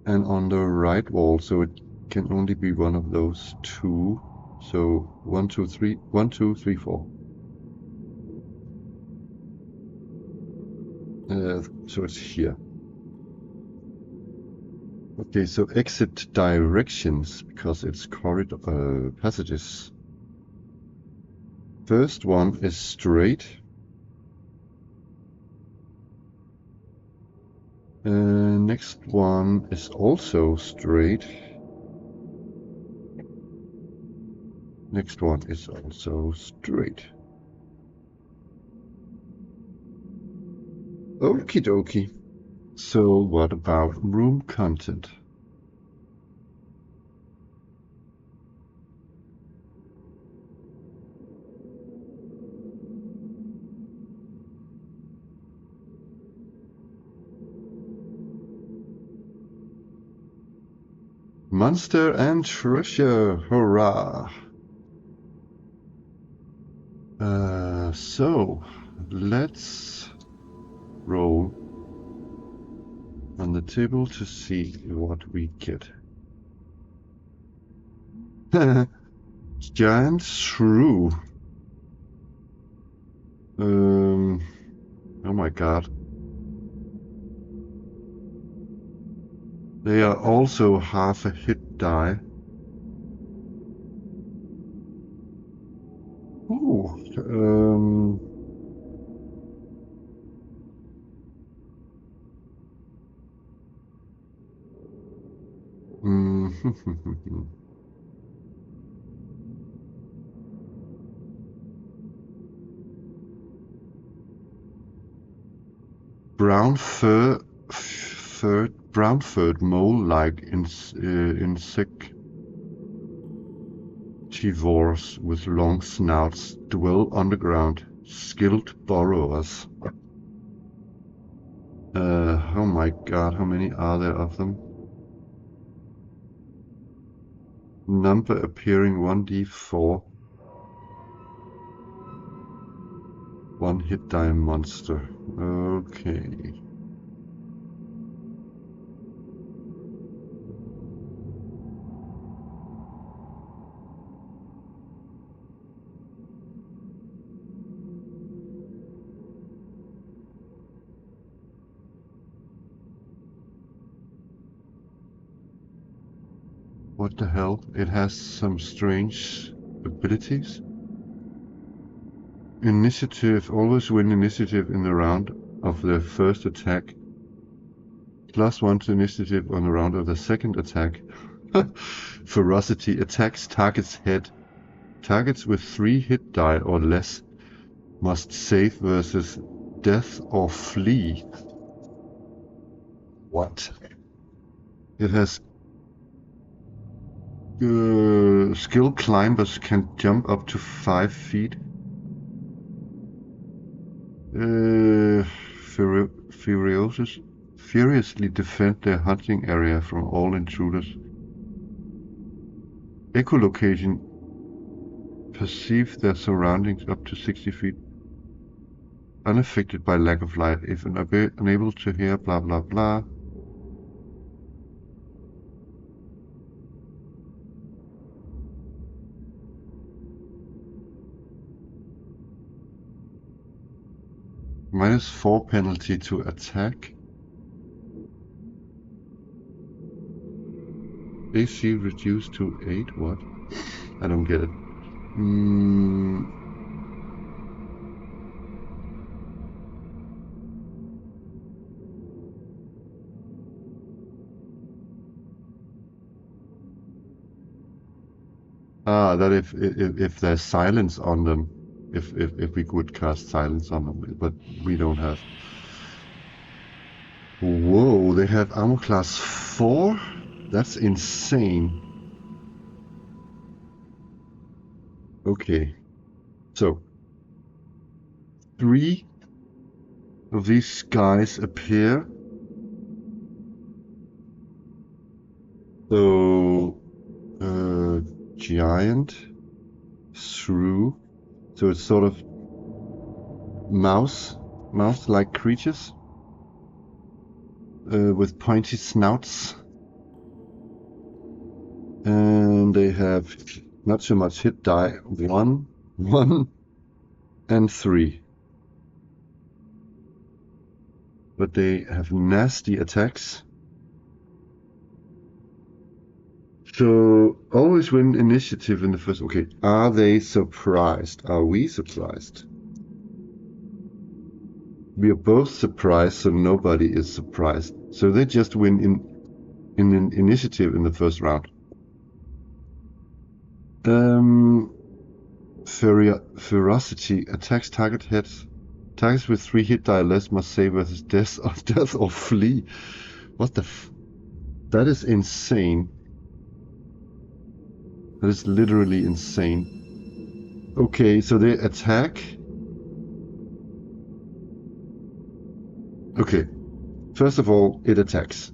And on the right wall, so it can only be one of those two. So 1, 2, 3, 1, 2, 3, 4. So it's here. Okay, so exit directions, because it's corridor passages. First one is straight. Next one is also straight. Next one is also straight. Okie dokie. So what about room content? Monster and treasure, hurrah! So let's roll on the table to see what we get. Giant shrew. Oh my god. They are also half a hit die. Ooh, brown furred mole-like insectivores with long snouts dwell underground, skilled burrowers. Oh my god, how many are there of them? Number appearing 1d4. One hit die monster. Okay. What the hell? It has some strange abilities. Initiative. Always win initiative in the round of the first attack. +1 to initiative on the round of the second attack. Ferocity. Attacks target's head. Targets with 3 hit die or less must save versus death or flee. What? It has skilled climbers can jump up to 5 feet. Furiously defend their hunting area from all intruders. Echolocation. Perceive their surroundings up to 60 feet. Unaffected by lack of light. If unable to hear blah blah blah. -4 penalty to attack. AC reduced to 8. What? I don't get it. That if there's silence on them, if we could cast silence on them, but we don't have. Whoa, they have armor class 4? That's insane. Okay. So 3 of these guys appear. So giant, shrew. So it's sort of mouse-like creatures with pointy snouts. And they have not so much hit die. 1, 1, and 3. But they have nasty attacks. So always win initiative in the first. Okay, are they surprised? Are we surprised? We are both surprised, so nobody is surprised. So they just win in an initiative in the first round. Ferocity attacks target heads. Targets with 3 hit die less must save versus death or flee. What the f? That is insane. That is literally insane. Okay, so they attack. Okay, first of all, it attacks.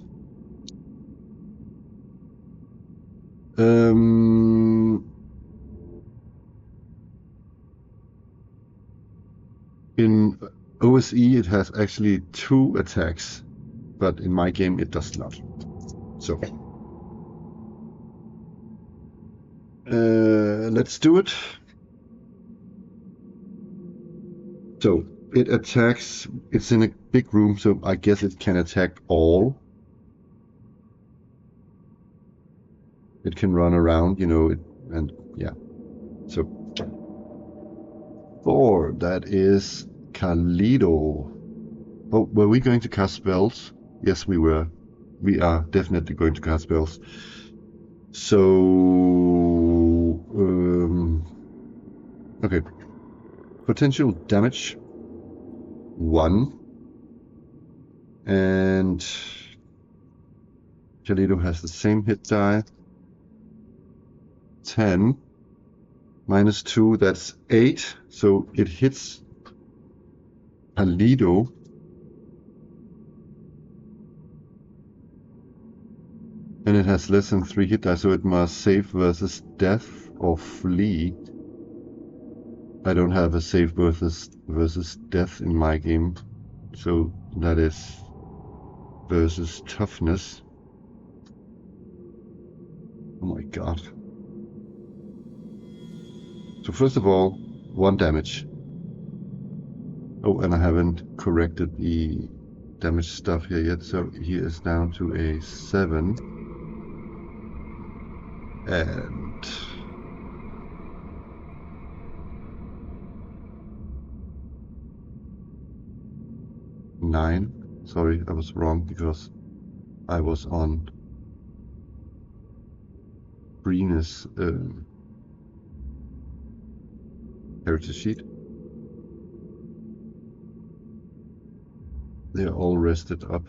In OSE, it has actually 2 attacks, but in my game, it does not. So, let's do it. So, it attacks, it's in a big room, so I guess it can attack all. It can run around, you know, and yeah. So, 4, that is Kalido. Oh, were we going to cast spells? Yes, we were. We are definitely going to cast spells. So, okay. Potential damage 1. And Kalido has the same hit die. 10. Minus 2, that's 8. So it hits Kalido. And it has less than 3 hit die, so it must save versus death or flee. I don't have a save versus death in my game, so that is versus toughness. Oh my god. So first of all, 1 damage. Oh, and I haven't corrected the damage stuff here yet, so he is down to a 7. And nine. Sorry, I was wrong because I was on Brina's character sheet. They're all rested up.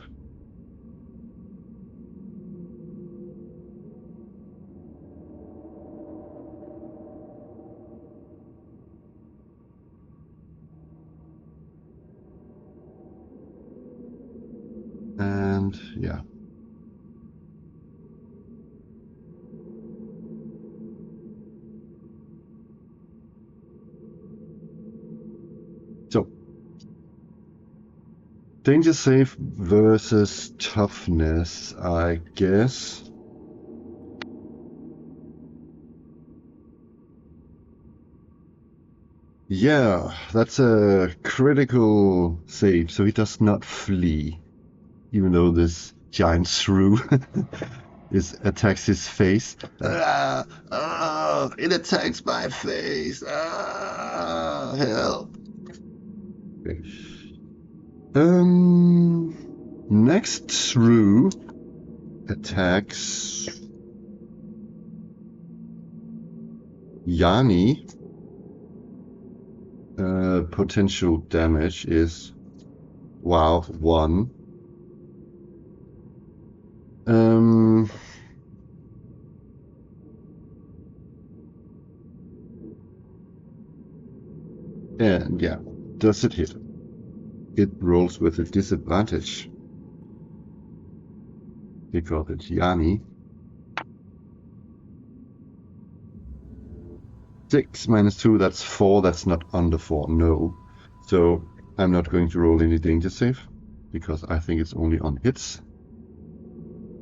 And yeah. So, danger save versus toughness, I guess. Yeah, that's a critical save, so he does not flee, even though this giant shrew attacks his face. It attacks my face. Help. Okay. Next shrew attacks Yanni. Potential damage is 1. yeah, does it hit? It rolls with a disadvantage because it's Yanni. 6 minus 2, that's 4. That's not under 4, no. So I'm not going to roll any danger save because I think it's only on hits.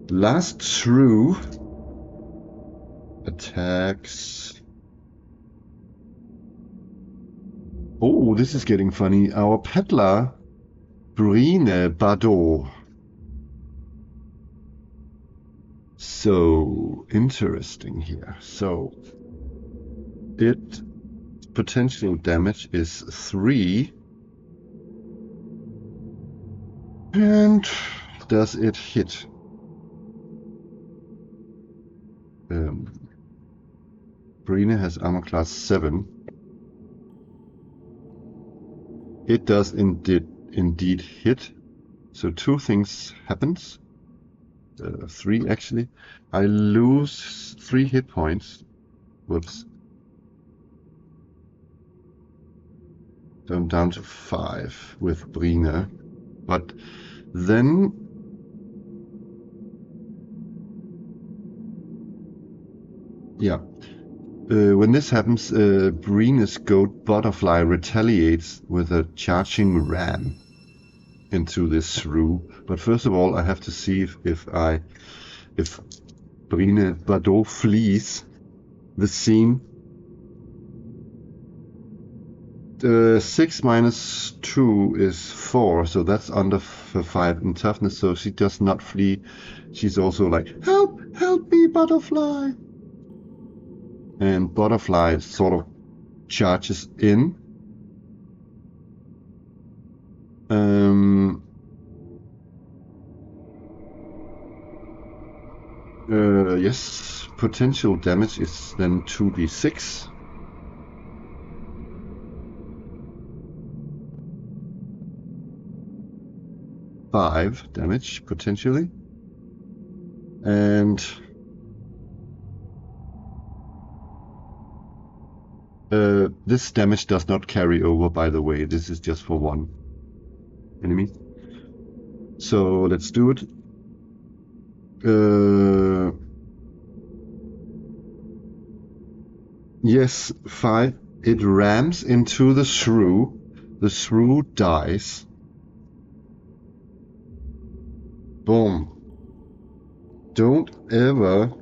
Last shrew attacks. Oh, this is getting funny. Our peddler, Brine Bardot. So interesting here. So it potential damage is 3. And does it hit? Brine has armor class 7. It does indeed hit. So 2 things happens. 3 actually. I lose 3 hit points. Whoops. So I'm down to 5 with Brine. But then yeah. When this happens, Brine's goat butterfly retaliates with a charging ram into this shrew. But first of all, I have to see if Brine Bardot flees the scene. 6 minus 2 is 4, so that's under 5 in toughness, so she does not flee. She's also like, help me, butterfly. And butterfly sort of charges in. Yes, potential damage is then 2d6. Five damage potentially, and this damage does not carry over, by the way. This is just for one enemy. So let's do it. Yes, 5. It rams into the shrew. The shrew dies. Boom. Don't ever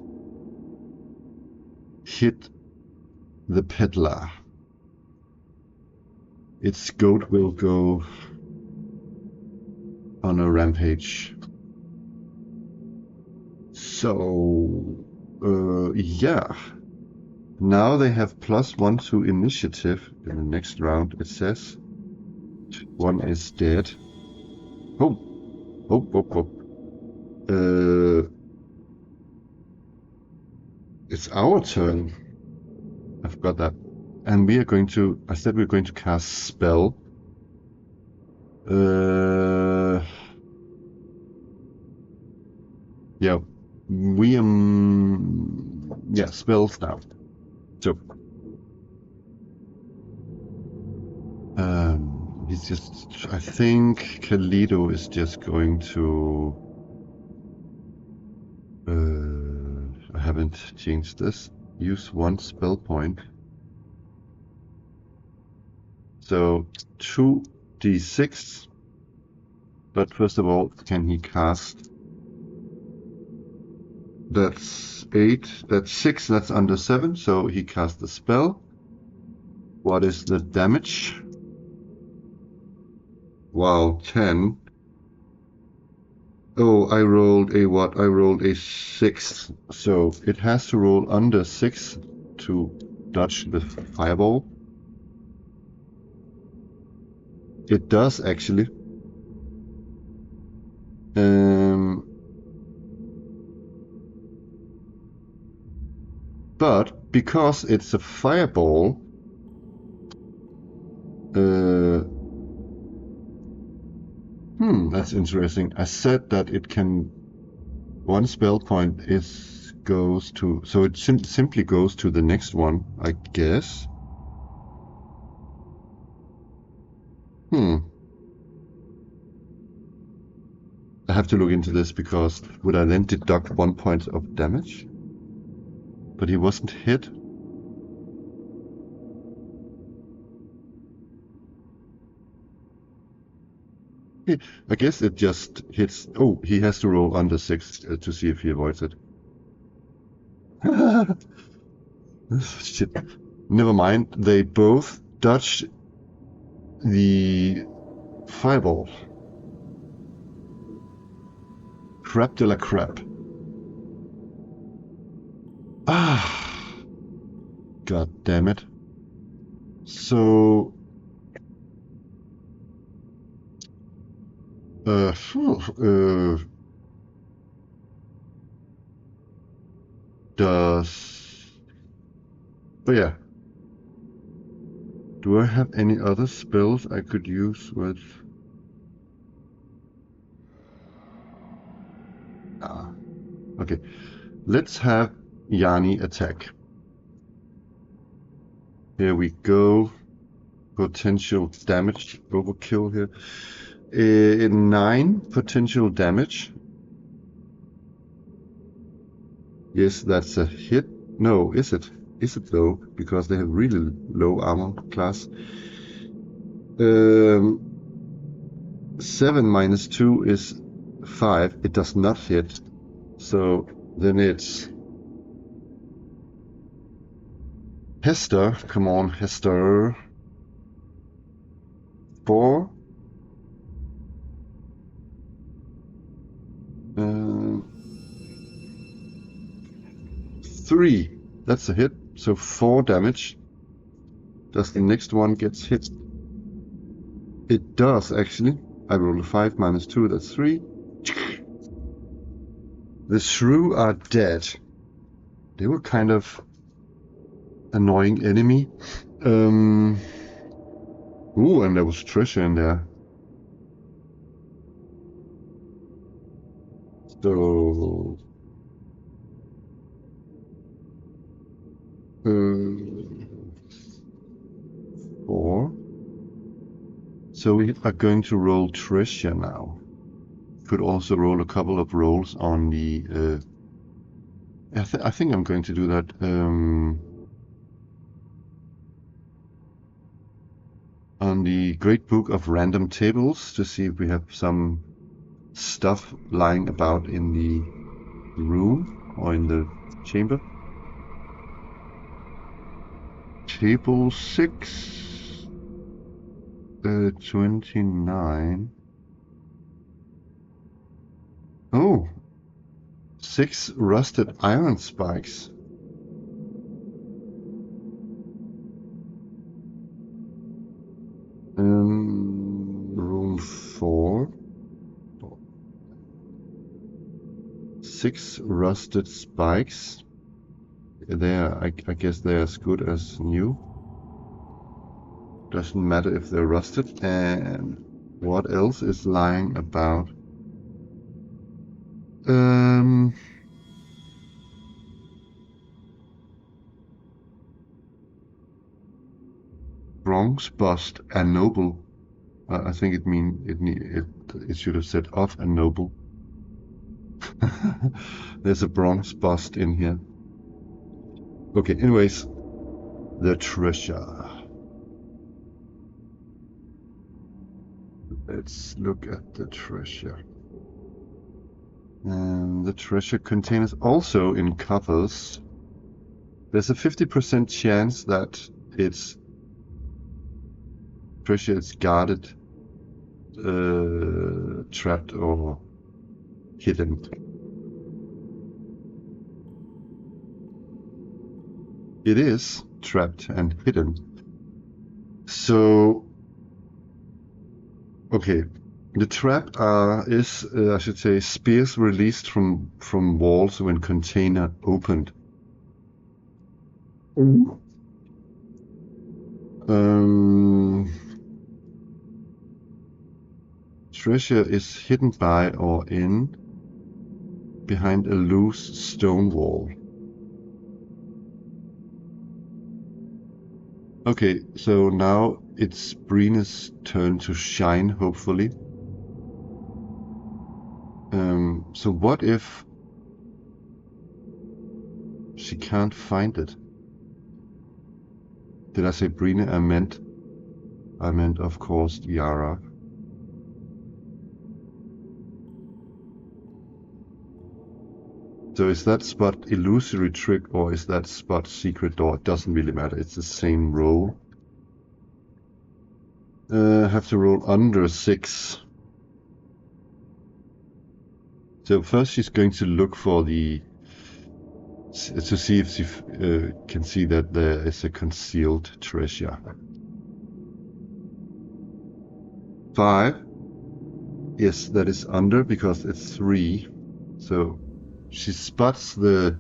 hit the peddler. Its goat will go on a rampage. So, yeah. Now they have +1 to initiative in the next round, it says. One is dead. Oh. It's our turn. I forgot that. And we are going to, I said we're going to cast spell. Yeah, spells now. So, he's just, I think Kalido is just going to, I haven't changed this. Use 1 spell point. So 2d6. But first of all, can he cast? That's 8. That's 6. That's under 7. So he casts the spell. What is the damage? Wow, 10. Oh, I rolled a what? I rolled a 6. So it has to roll under 6 to dodge the fireball. It does actually. But because it's a fireball, that's interesting. I said that it can, 1 spell point goes to, so it simply goes to the next one, I guess. I have to look into this because would I then deduct 1 point of damage? But he wasn't hit. I guess it just hits. Oh, he has to roll under 6 to see if he avoids it. Shit. Never mind. They both dodge the fireball. Crap de la crap. Ah. God damn it. So. But yeah. Do I have any other spells I could use with? Okay. Let's have Yanni attack. Here we go. Potential damage overkill here. 9 potential damage. Yes, that's a hit. No, is it? Is it though? Because they have really low armor class. 7 minus 2 is 5. It does not hit. So then it's Hester. Come on, Hester. 4. 3. That's a hit. So 4 damage. Does the next one gets hit? It does, actually. I rolled a 5 minus 2, that's 3. The shrew are dead. They were kind of annoying enemy. Ooh, and there was treasure in there. So... 4. So we are going to roll treasure now. Could also roll a couple of rolls on the... I think I'm going to do that. On the Great Book of Random Tables to see if we have some stuff lying about in the room or in the chamber. Table 6, 29. Oh, 6 rusted iron spikes. Room 4. 6 rusted spikes. I guess they're as good as new. Doesn't matter if they're rusted. And what else is lying about? Bronze bust, a noble. I think it should have said of a noble. There's a bronze bust in here. Okay, anyways, the treasure. Let's look at the treasure. And the treasure contains also in coffers. There's a 50% chance that its treasure is guarded, trapped, or hidden. It is trapped and hidden. So, okay, the trap is, I should say, spears released from walls when container opened. Treasure is hidden by or in behind a loose stone wall. Okay, so now it's Brina's turn to shine, hopefully. So what if she can't find it? Did I say Brina? I meant, of course, Yara. So is that spot illusory trick or is that spot secret door? It doesn't really matter. It's the same roll. Have to roll under 6. So first she's going to look for to see if she can see that there is a concealed treasure. 5. Yes, that is under because it's 3. So she spots the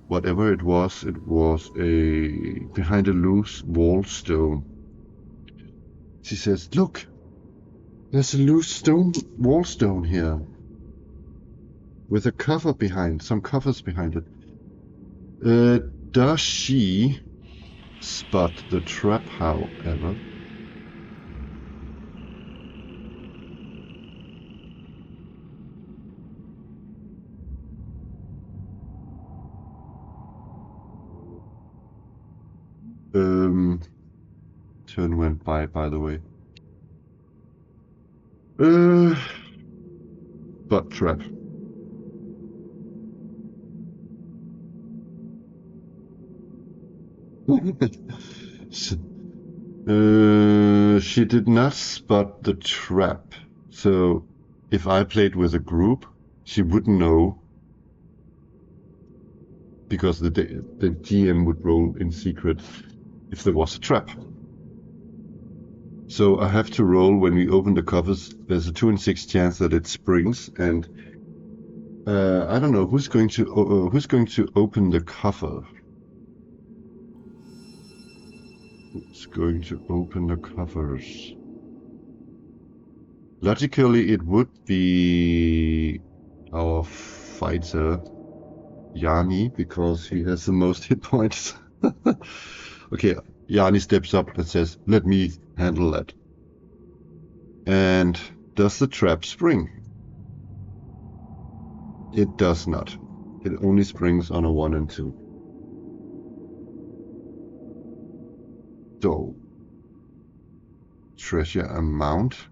whatever it was. It was behind a loose wall stone. She says, "Look, there's a loose wall stone here, with a cover behind, some covers behind it." Does she spot the trap, however? Turn went by the way. But trap. She did not spot the trap. So if I played with a group, she wouldn't know, because the GM would roll in secret if there was a trap. So I have to roll when we open the covers. There's a 2 in 6 chance that it springs, and I don't know who's going to open the cover. Who's going to open the covers? Logically, it would be our fighter Yanni, because he has the most hit points. Okay, Yanni steps up and says, "Let me handle that." And does the trap spring? It does not. It only springs on a 1 and 2. So, treasure amount.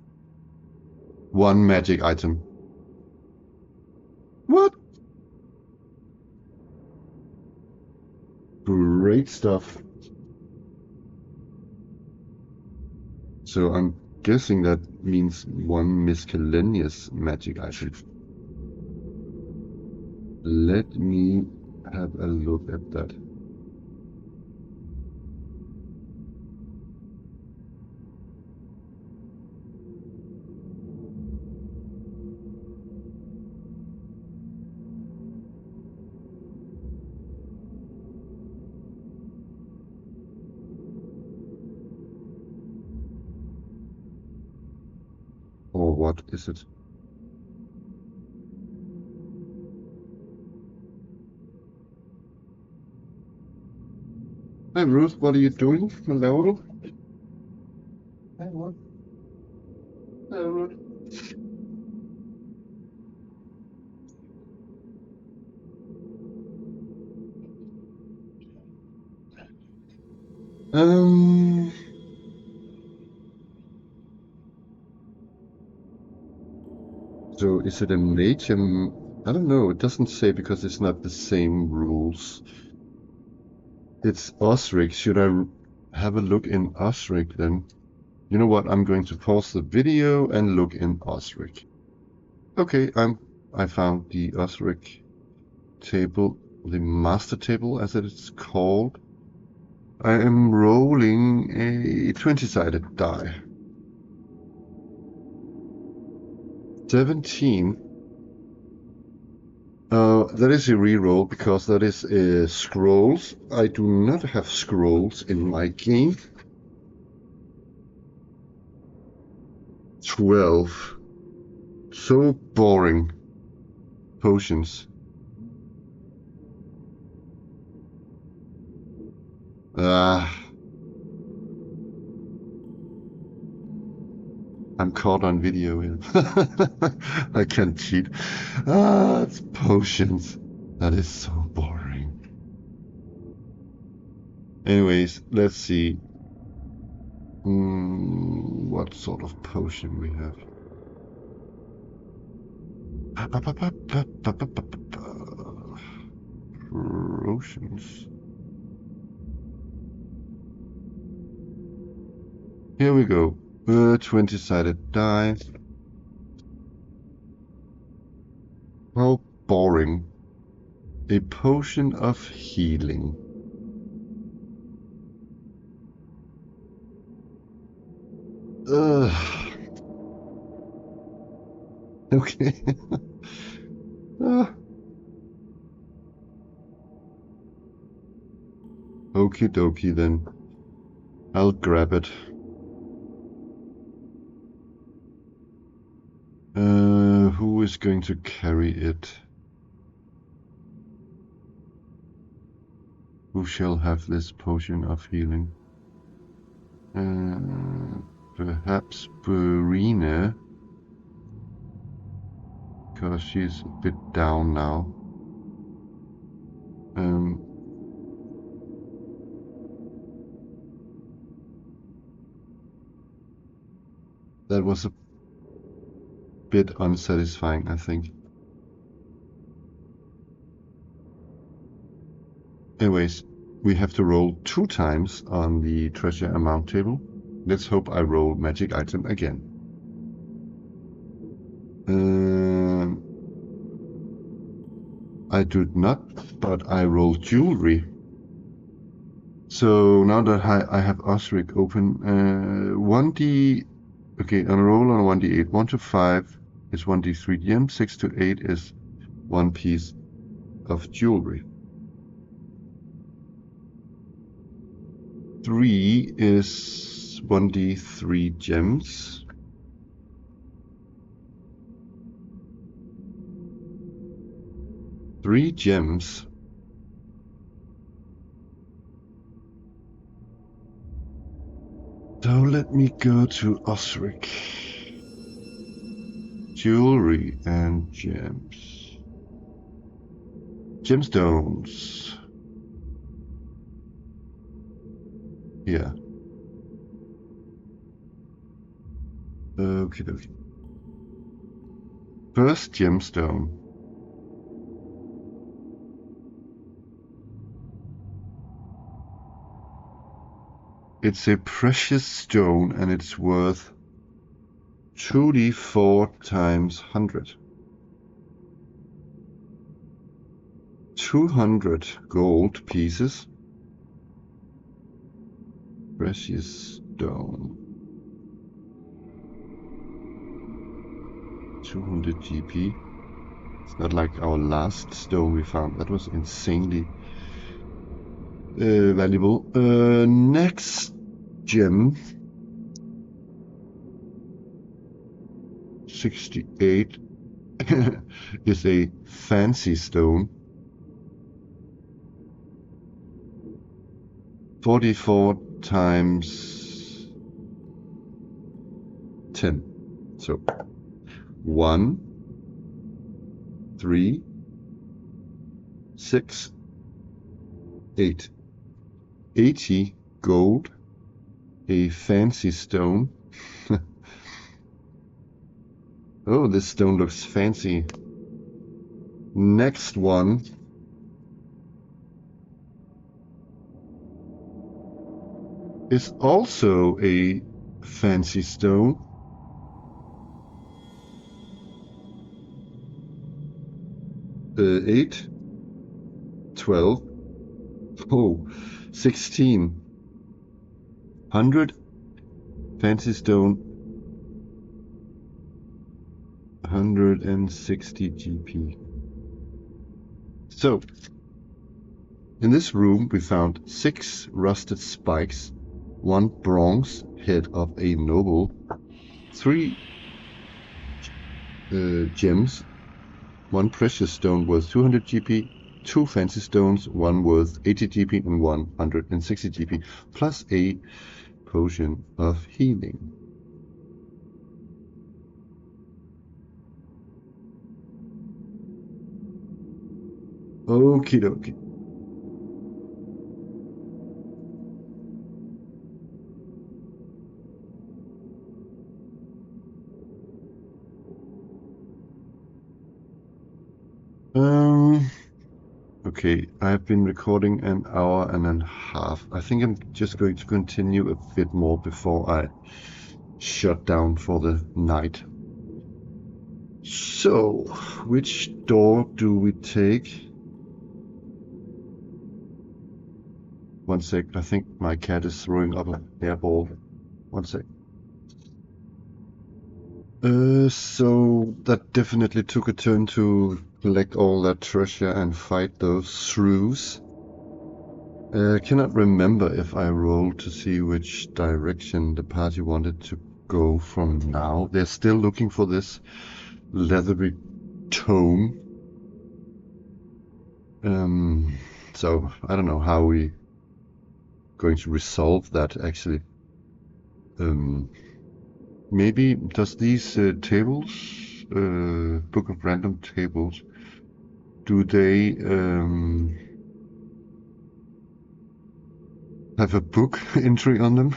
1 magic item. What? Great stuff. So I'm guessing that means 1 miscellaneous magic item. Let me have a look at that. Or what is it? Hi Ruth, what are you doing? Hello? Hi Ruth. Hello Ruth. So is it a mage? I don't know. It doesn't say because it's not the same rules. It's Osric. Should I have a look in Osric then? You know what? I'm going to pause the video and look in Osric. Okay, I found the Osric table, the master table as it is called. I am rolling a 20-sided die. 17. That is a reroll because that is scrolls. I do not have scrolls in my game. 12. So boring. Potions. I'm caught on video here. I can't cheat. Ah, it's potions. That is so boring. Anyways, let's see. What sort of potion we have? Potions. Here we go. 20-sided die. How boring. A potion of healing. Ugh. Okay. Okie dokie then. I'll grab it. Who is going to carry it? Who shall have this potion of healing? Perhaps Burina, because she's a bit down now. That was a bit unsatisfying, I think. Anyways, we have to roll 2 times on the treasure amount table. Let's hope I roll magic item again. I did not, but I rolled jewelry. So now that I have Osric open, 1d. Okay, on a roll on a 1d8, 1 to 5 is 1d3 gems, 6 to 8 is 1 piece of jewelry. 3 is 1d3 gems. 3 gems. So let me go to Osric. Jewelry and gems. Gemstones. Yeah. Okay, okay. First gemstone. It's a precious stone and it's worth 2d4 times 100. 200 gold pieces. Precious stone. 200 GP. It's not like our last stone we found. That was insanely valuable. Next gem. 68 is a fancy stone. 44 times 10. So 1, 3, 6, 8. 80 gold. A fancy stone. Oh, this stone looks fancy. Next one. Is also a fancy stone. Eight, 12, oh, 16. 100 fancy stone. 160 GP. So, in this room we found 6 rusted spikes, 1 bronze head of a noble, 3 gems, 1 precious stone worth 200 GP, 2 fancy stones, 1 worth 80 GP and 160 GP, plus a potion of healing. Okie dokie. Um, okay, I've been recording an hour and a half. I think I'm just going to continue a bit more before I shut down for the night. So, which door do we take? One sec, I think my cat is throwing up a hairball. One sec. So that definitely took a turn to collect all that treasure and fight those shrews. Cannot remember if I rolled to see which direction the party wanted to go from now. They're still looking for this leathery tome. So I don't know how we going to resolve that actually. Maybe does these tables, Book of Random Tables, do they have a book entry on them?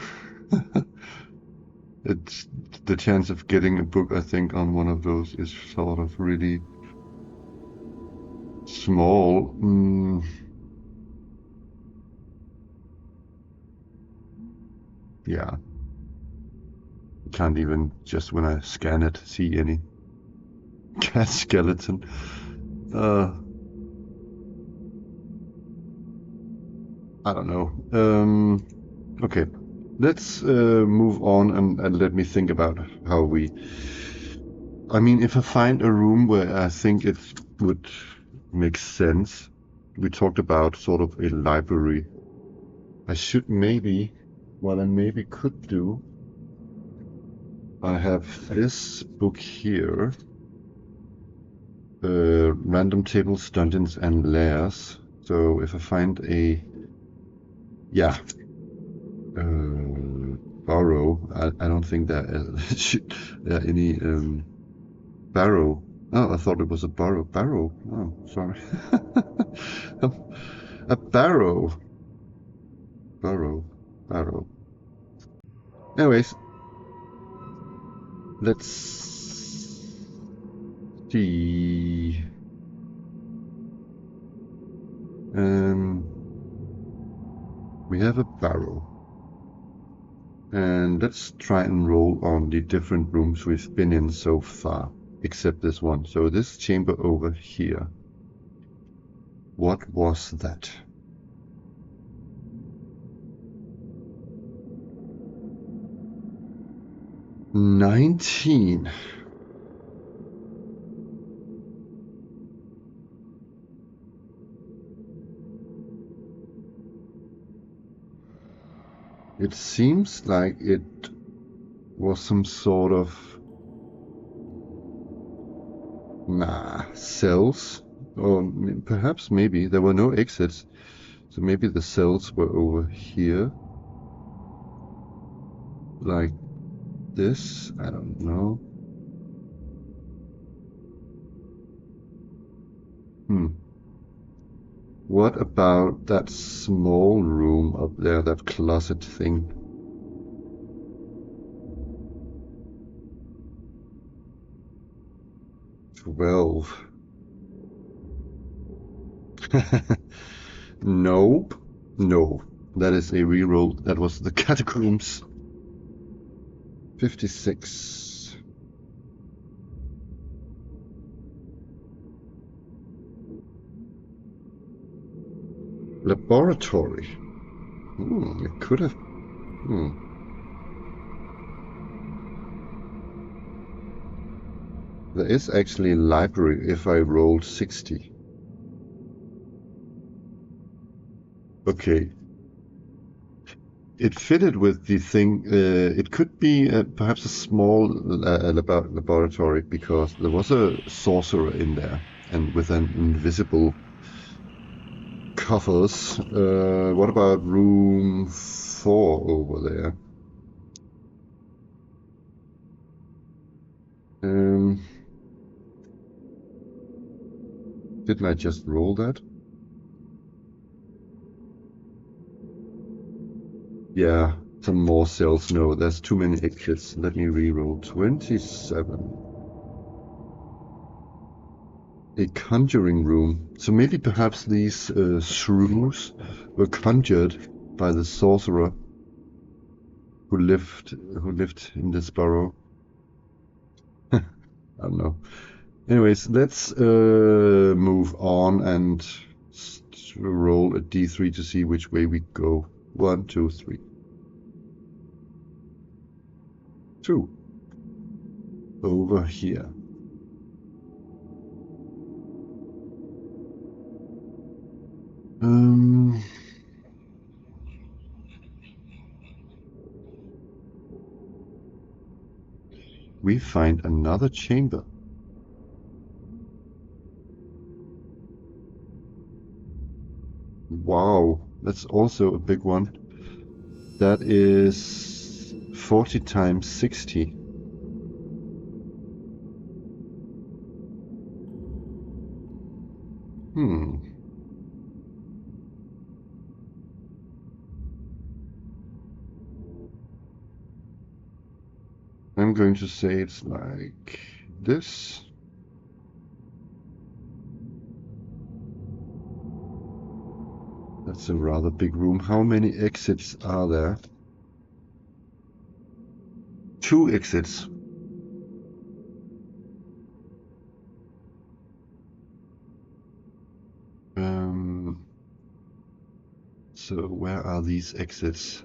It's the chance of getting a book, I think, on one of those is sort of really small. Yeah, can't even just when I scan it see any cat skeleton. I don't know. Okay, let's move on and let me think about how we. I mean, if I find a room where I think it would make sense, we talked about sort of a library. I should maybe, what I maybe could do, I have this book here, Random Tables, Dungeons and Lairs. So if I find a, yeah, burrow, I don't think that there are any barrow. Oh, I thought it was a burrow. Barrow. Oh, sorry. a, a barrow. Burrow. Barrow. Anyways, let's see. We have a barrow. And let's try and roll on the different rooms we've been in so far, except this one. So this chamber over here. What was that? 19. It seems like it was some sort of cells, or perhaps maybe there were no exits, so maybe the cells were over here, like this. I don't know. What about that small room up there, that closet thing? Well, nope. No, that is a reroll. That was the catacombs. 56. Laboratory. It could have. There is actually a library if I rolled 60. Okay. It fitted with the thing. It could be perhaps a small laboratory because there was a sorcerer in there and with an invisible covers. What about room 4 over there? Didn't I just roll that? Yeah, some more cells. No, there's too many exits. Let me reroll. 27. A conjuring room. So maybe perhaps these shrews were conjured by the sorcerer who lived in this burrow. I don't know. Anyways, let's move on and roll a d3 to see which way we go. 1, 2, 3. 2. Over here. We find another chamber. Wow, that's also a big one. That is 40 times 60. I'm going to say it's like this. That's a rather big room. How many exits are there? 2 exits. So where are these exits?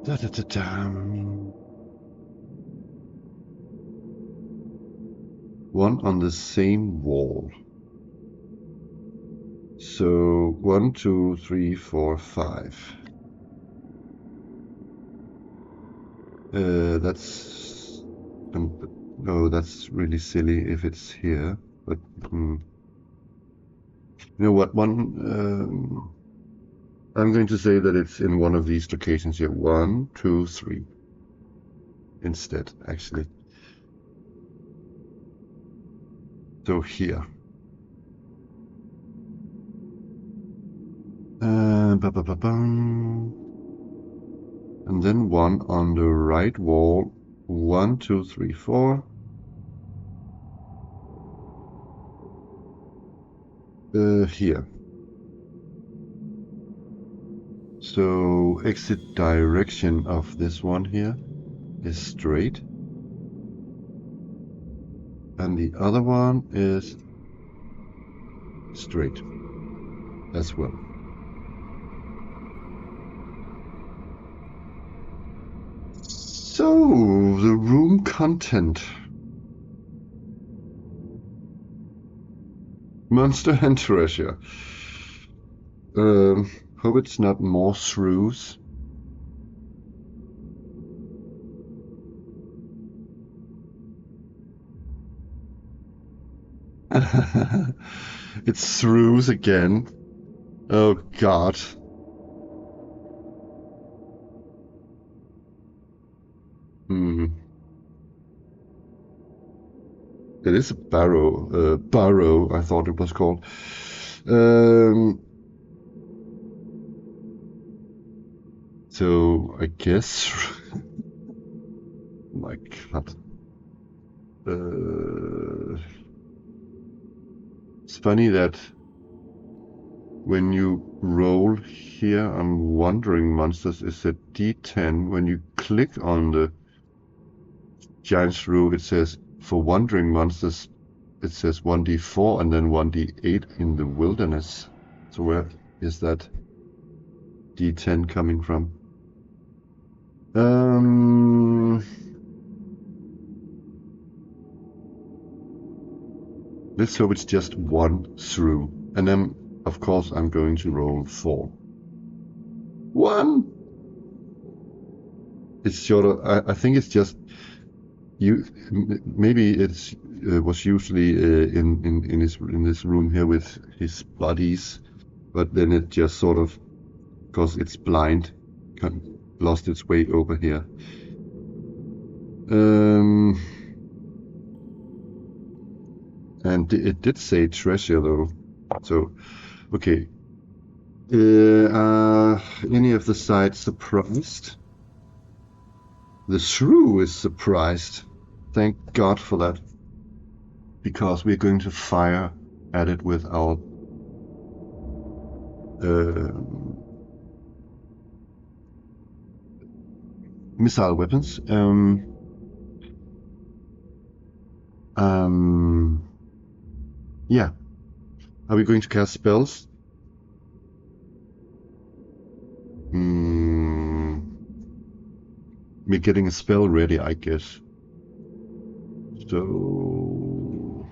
Da, da, da, da. One on the same wall. So 1, 2, 3, 4, 5. That's no, that's really silly if it's here. But you know what? I'm going to say that it's in one of these locations here. 1, 2, 3. Instead, actually. So here. And then one on the right wall. 1, 2, 3, 4. Here. So exit direction of this one here is straight. And the other one is straight as well. So, the room content. Monster and treasure. Hope it's not more shrews. It's shrews again. Oh god. It is a burrow, I thought it was called. So I guess my god. It's funny that when you roll here on Wandering Monsters, it's a D10. When you click on the Giant Shrew, it says for Wandering Monsters, it says 1d4 and then 1d8 in the wilderness. So where is that D10 coming from? Let's hope it's just one shrew. And then, of course, I'm going to roll 4. 1! It's sort of, I think it's just, maybe it was usually in this room here with his buddies, but then it just sort of, because it's blind, lost its way over here. And it did say treasure though. So, okay. Any of the sides surprised? The shrew is surprised. Thank God for that. Because we're going to fire at it with our missile weapons. Yeah. Are we going to cast spells? We're getting a spell ready, I guess. So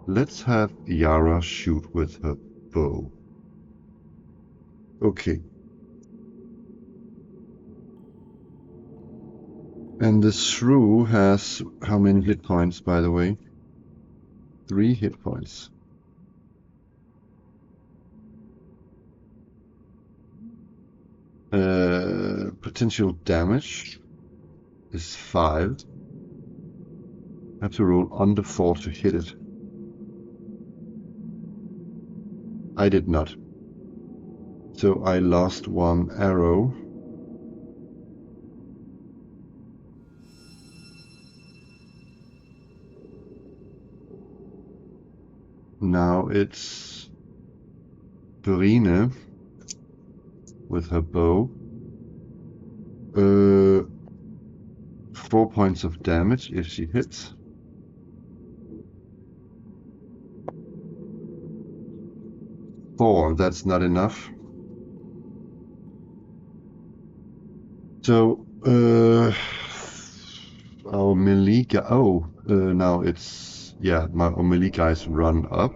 let's have Yara shoot with her bow. Okay. And the shrew has how many hit points, by the way? 3 hit points. Potential damage is 5. I have to roll under 4 to hit it. I did not. So I lost 1 arrow. Now it's Dorine with her bow. 4 points of damage if she hits. Four, that's not enough. So our melee guy. Now it's our melee guys run up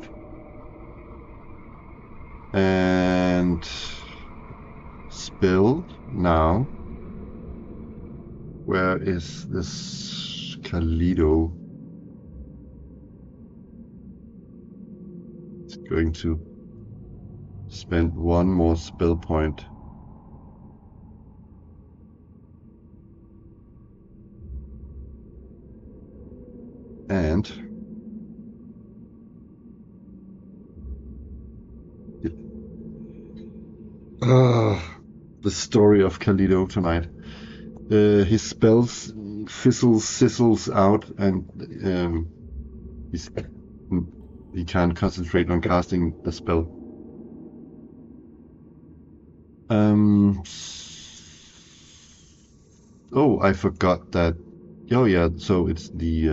and spill now. Where is this Kalido? It's going to spend 1 more spell point. And the story of Kalido tonight. His spells sizzles out, and he can't concentrate on casting the spell. Oh, I forgot that. Oh yeah, so it's the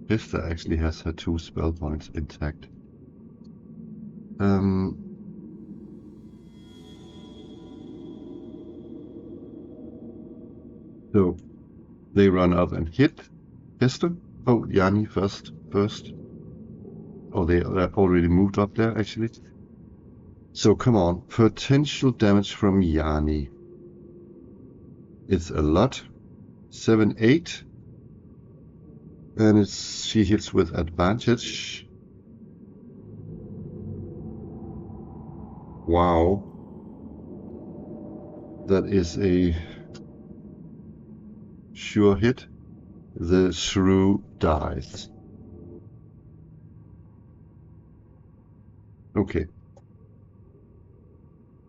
Hester actually has her 2 spell points intact. So they run up and hit Hester. Oh, Yanni first. Oh, they already moved up there, actually. So come on, potential damage from Yanni. It's a lot. 7, 8. And she hits with advantage. Wow. That is a sure hit. The shrew dies. Okay.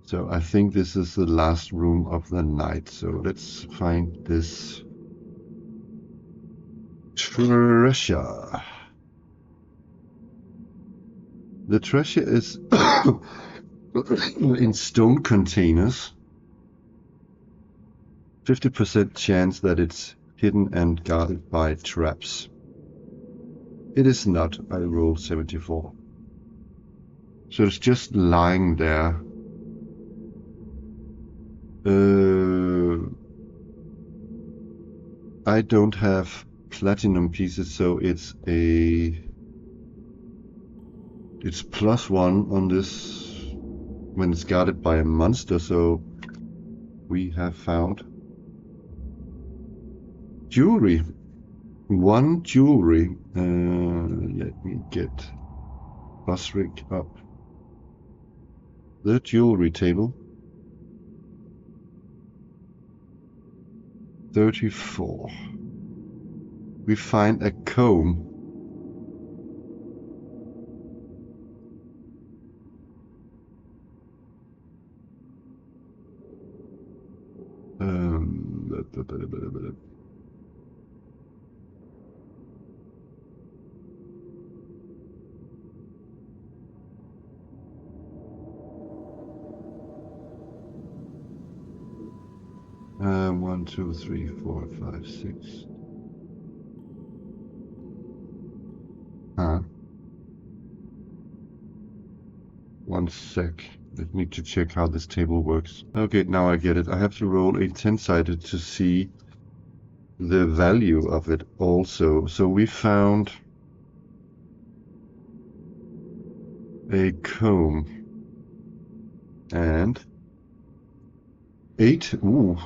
So I think this is the last room of the night. So let's find this treasure. The treasure is in stone containers. 50% chance that it's hidden and guarded by traps. It is not. I rolled 74. So it's just lying there. I don't have platinum pieces, so it's +1 on this when it's guarded by a monster. So we have found jewelry. 1 jewelry. Let me get Busrick up. The jewelry table. 34. we find a comb. Um, 1, 2, 3, 4, 5, 6. Huh. One sec. I need to check how this table works. Okay, now I get it. I have to roll a 10-sided to see the value of it also. So we found a comb and 8. Ooh.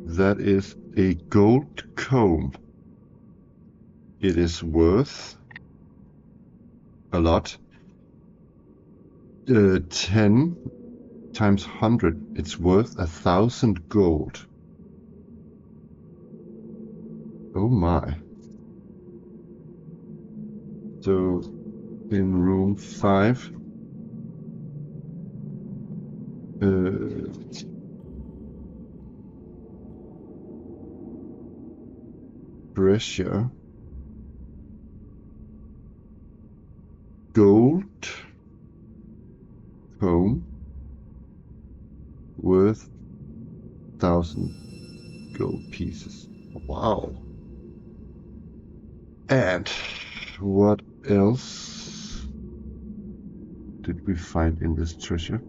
That is a gold comb. It is worth a lot. 10 times 100, it's worth 1,000 gold. Oh my. So in room 5, treasure, gold comb worth 1,000 gold pieces. Wow. And what else did we find in this treasure?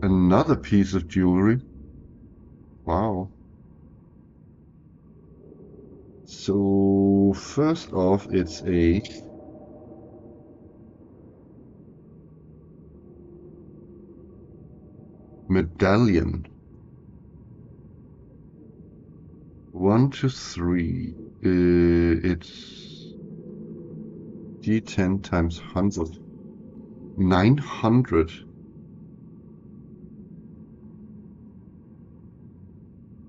Another piece of jewelry. Wow. So first off, it's a medallion. 1 to 3. It's D10 times 100. 900.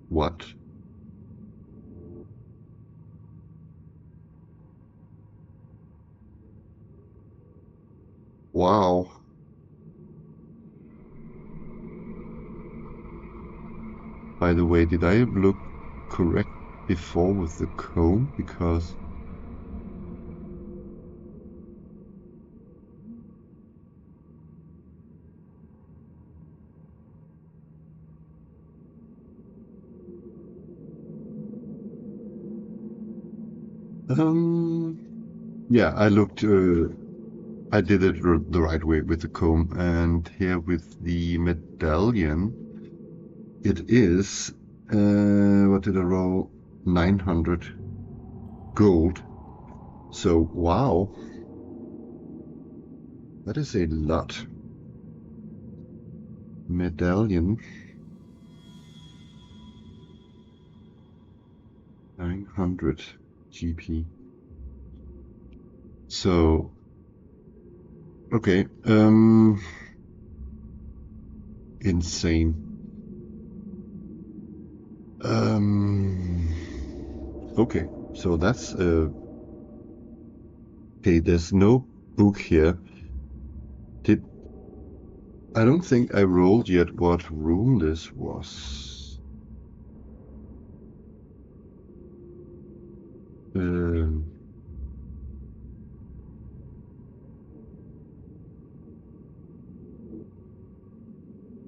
What? Wow. By the way, did I look correct before with the comb? Because yeah, I looked. I did it the right way with the comb, and here with the medallion, it is. What did I roll? 900 gold. So wow, that is a lot. Medallion. 900 GP. So okay, insane. Okay, so that's okay. There's no book here. I don't think I rolled yet what room this was.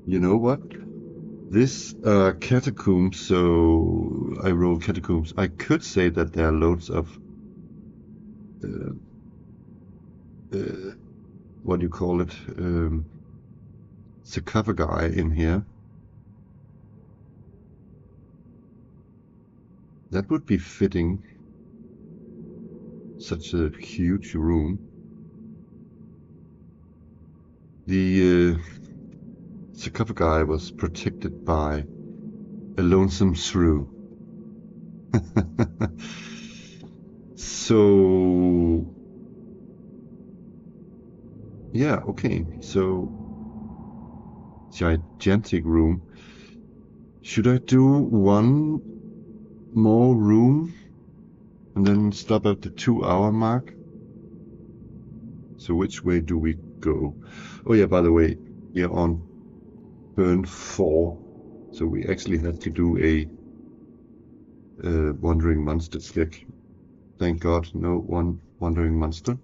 You know what? This catacombs, so I rolled catacombs. I could say that there are loads of what do you call it? Sarcophagi in here. That would be fitting. Such a huge room. The sarcophagi was protected by a lonesome shrew. So yeah, okay. So gigantic room. Should I do one more room and then stop at the 2-hour mark? So which way do we go? Oh yeah, by the way, we are on turn 4, so we actually had to do a wandering monster check. Thank God, no one wandering monster.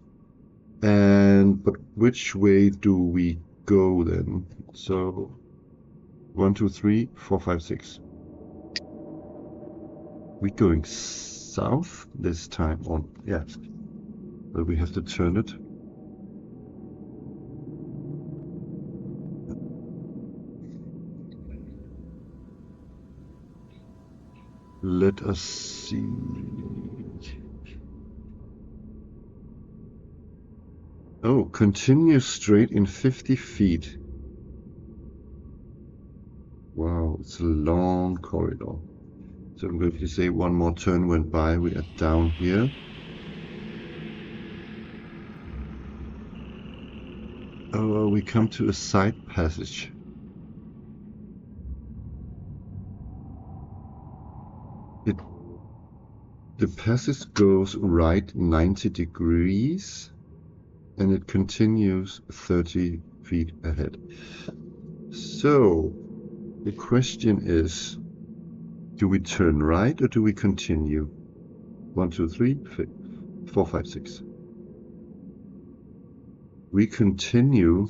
But which way do we go then? So 1, 2, 3, 4, 5, 6. We going south this time on? Yeah, but we have to turn it. Let us see. Oh, continue straight in 50 feet. Wow, it's a long corridor. So I'm going to say one more turn went by. We are down here. Oh, we come to a side passage. The passage goes right 90 degrees and it continues 30 feet ahead. So the question is, do we turn right or do we continue? 1, 2, 3, 4, 5, 6. We continue.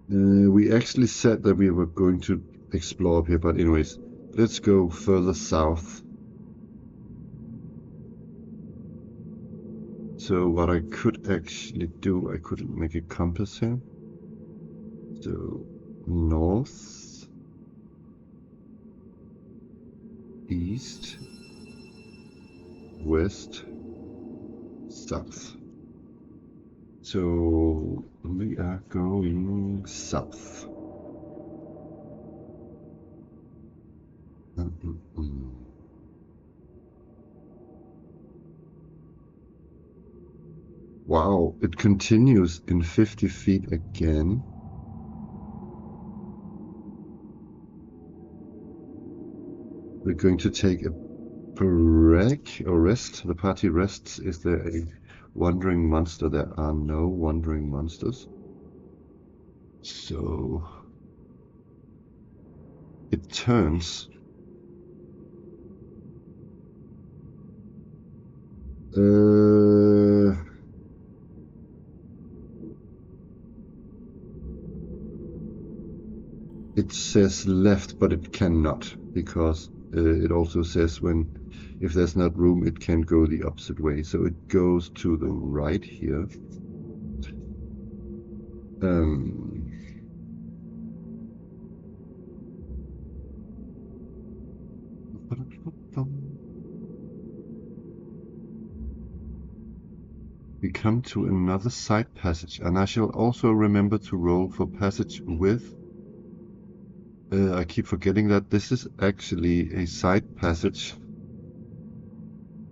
We actually said that we were going to explore up here, but anyways, let's go further south. So what I could actually do, I could make a compass here. So north, east, west, south. So we are going south. Wow, it continues in 50 feet again. We're going to take a break or rest. The party rests. Is there a wandering monster? There are no wandering monsters. So it turns. It says left, but it cannot, because it also says if there's not room, it can go the opposite way. So it goes to the right here. We come to another side passage, and I shall also remember to roll for passage with. I keep forgetting that this is actually a side passage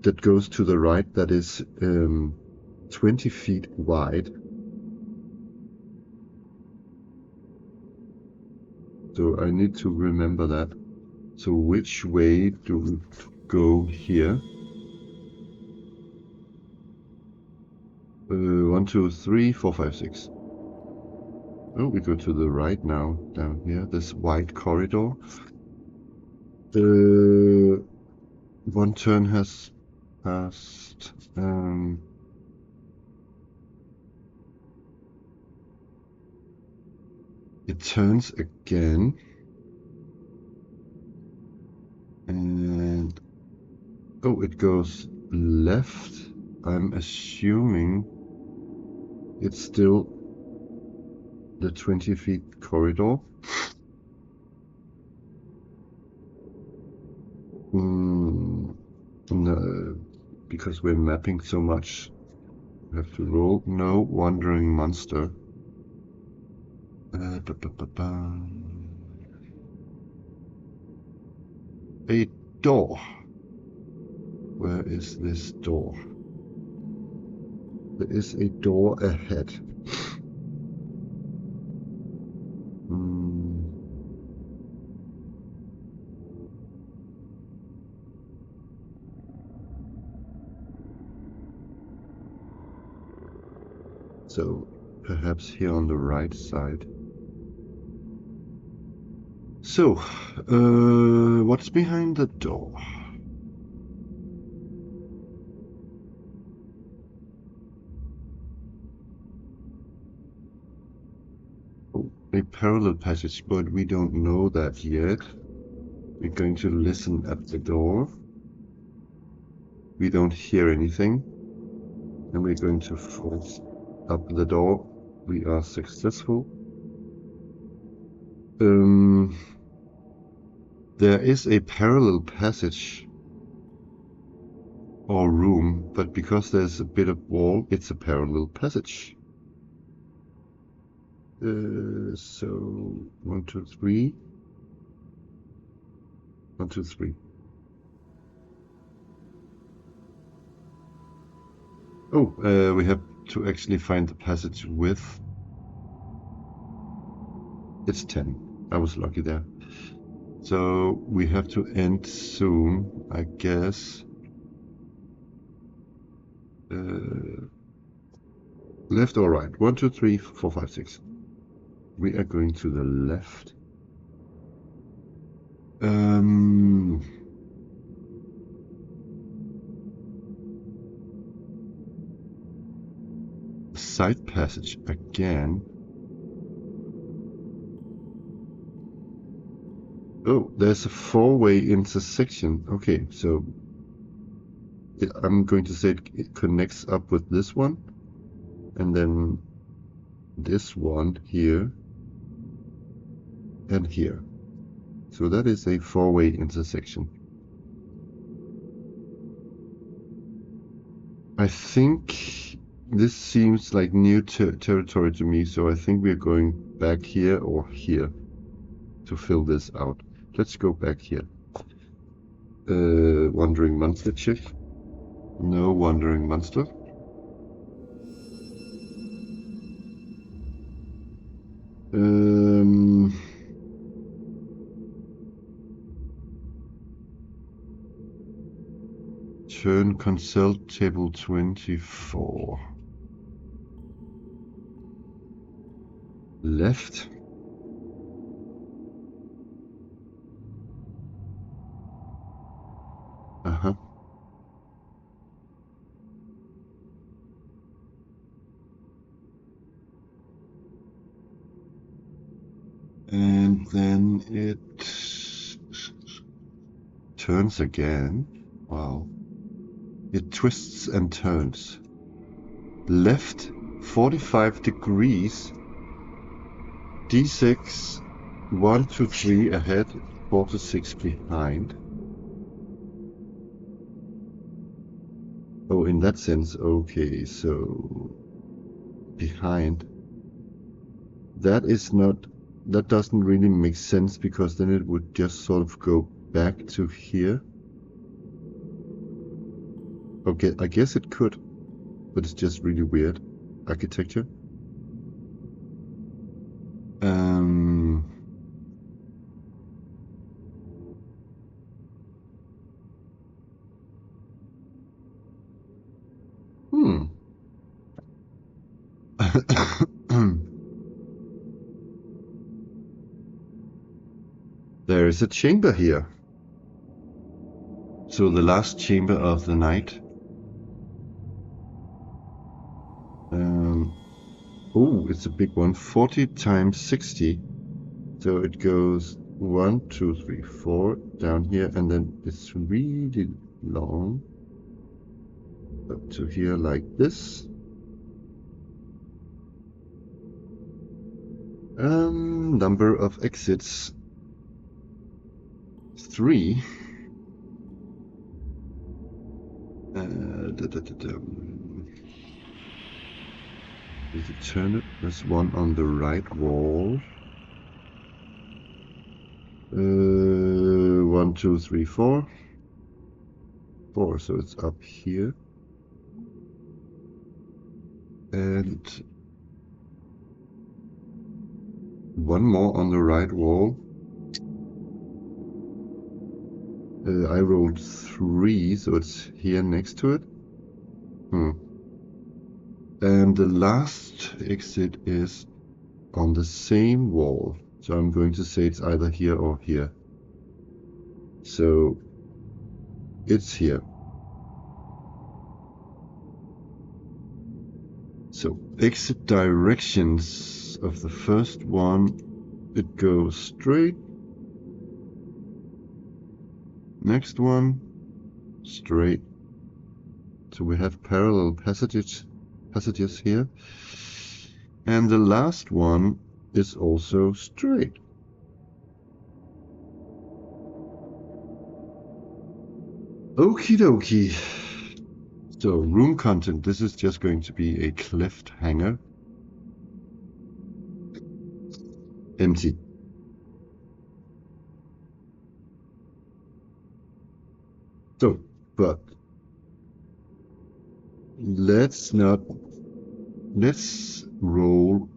that goes to the right that is 20 feet wide. So I need to remember that. So which way do we go here? 1, 2, 3, 4, 5, 6. Oh, we go to the right now, down here, this wide corridor. One turn has passed. It turns again. And oh, it goes left. I'm assuming it's still the 20 feet corridor. No, because we're mapping so much, we have to roll. No wandering monster. A door. Where is this door? There is a door ahead. So perhaps here on the right side. So, what's behind the door? Oh, a parallel passage, but we don't know that yet. We're going to listen at the door. We don't hear anything. And we're going to force up the door. We are successful. There is a parallel passage or room, but because there's a bit of wall, it's a parallel passage. So 1, 2, 3. 1, 2, 3. Oh, we have to actually find the passage width. It's 10. I was lucky there. So we have to end soon, I guess. Left or right? 1, 2, 3, 4, 5, 6. We are going to the left. Side passage again. Oh, there's a four-way intersection. Okay, so I'm going to say it connects up with this one, and then this one here, and here. So that is a four-way intersection. I think this seems like new territory to me, so I think we're going back here or here to fill this out. Let's go back here. Wandering monster check. No wandering monster. Turn consult table 24. Left. Uh-huh. And then it turns again. Wow. It twists and turns. Left 45 degrees. D6, 1 to 3 ahead, 4 to 6 behind. Oh, in that sense, okay, so behind. That doesn't really make sense, because then it would just sort of go back to here. Okay, I guess it could, but it's just really weird architecture. There is a chamber here. So the last chamber of the night. Oh, it's a big one. 40 times 60. So it goes 1, 2, 3, 4 down here, and then it's really long up to here like this. Number of exits 3. Is it turn it? There's one on the right wall. 1, 2, 3, 4. 4, so it's up here. And one more on the right wall. I rolled 3, so it's here next to it. And the last exit is on the same wall. So I'm going to say it's either here or here. So it's here. So exit directions of the first one, it goes straight. Next one, straight. So we have parallel passages here. And the last one is also straight. Okie dokie. So room content, this is just going to be a cliffhanger. Empty. So, but let's roll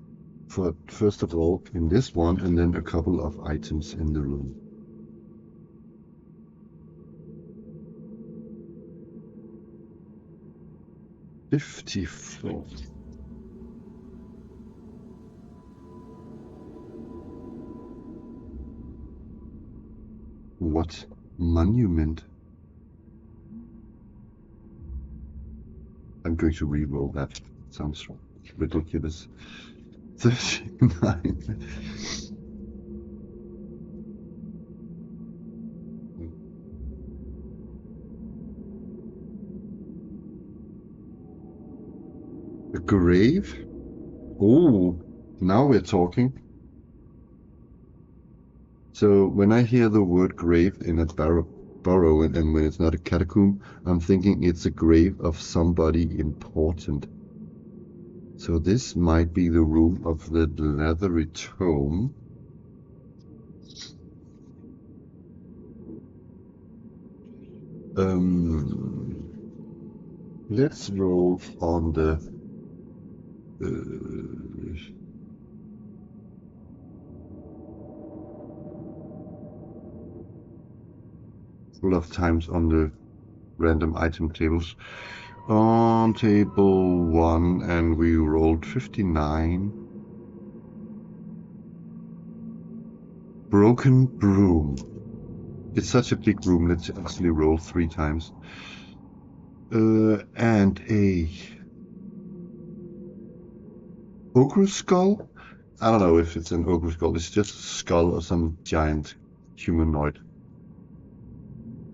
for first of all in this one and then a couple of items in the room. $54. What monument? I'm going to re-roll that. Sounds ridiculous. 39. A grave? Oh, now we're talking. So when I hear the word grave in a burrow and when it's not a catacomb, I'm thinking it's a grave of somebody important. So this might be the room of the leathery tome. Let's roll on the full of times on the random item tables. On table 1 and we rolled 59. Broken broom. It's such a big room, let's actually roll 3 times. And a ogre skull? I don't know if it's an ogre skull, it's just a skull or some giant humanoid.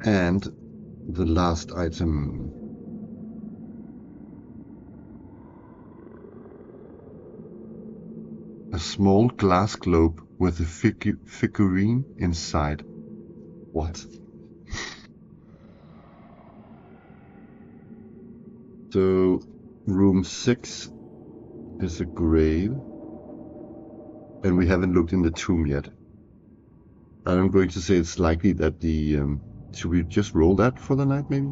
And the last item. A small glass globe with a figurine inside. What? So room 6 is a grave. And we haven't looked in the tomb yet. I'm going to say it's likely that the... should we just roll that for the night maybe?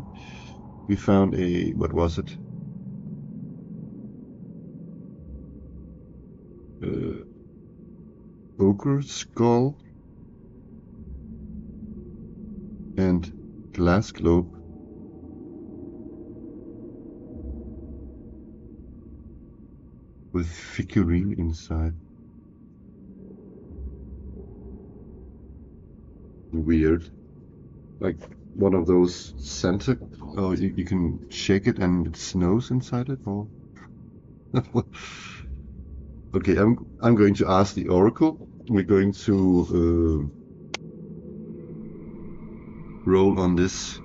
We found a... what was it? Ogre skull and glass globe with figurine inside. Weird. Like one of those Santa... oh, you can shake it and it snows inside it, or... Okay, I'm going to ask the Oracle. We're going to roll on this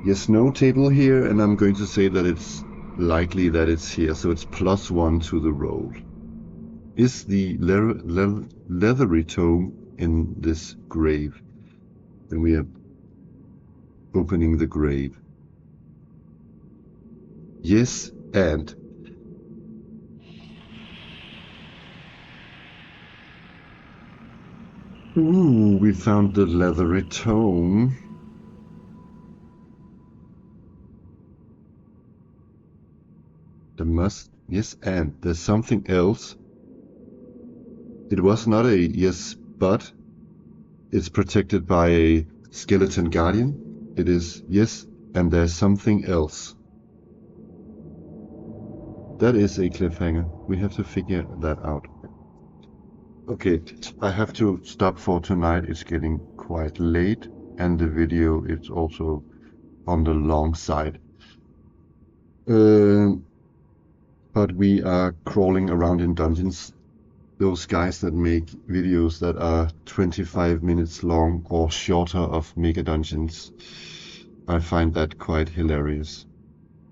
yes/no table here, and I'm going to say that it's likely that it's here, so it's +1 to the roll. Is the leathery tome in this grave? Then we are opening the grave. Yes, and ooh, we found the leathery tome. There must... yes, and there's something else. It was not a yes, but it's protected by a skeleton guardian. It is yes, and there's something else. That is a cliffhanger. We have to figure that out. Okay, I have to stop for tonight. It's getting quite late, and the video is also on the long side. But we are crawling around in dungeons. Those guys that make videos that are 25 minutes long or shorter of mega dungeons, I find that quite hilarious.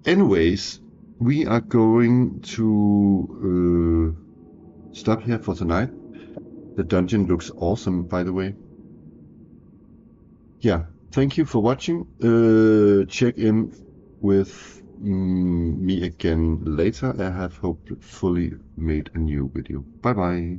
Anyways, we are going to stop here for tonight. The dungeon looks awesome, by the way. Yeah, thank you for watching. Check in with me again later. I have hopefully made a new video. Bye bye.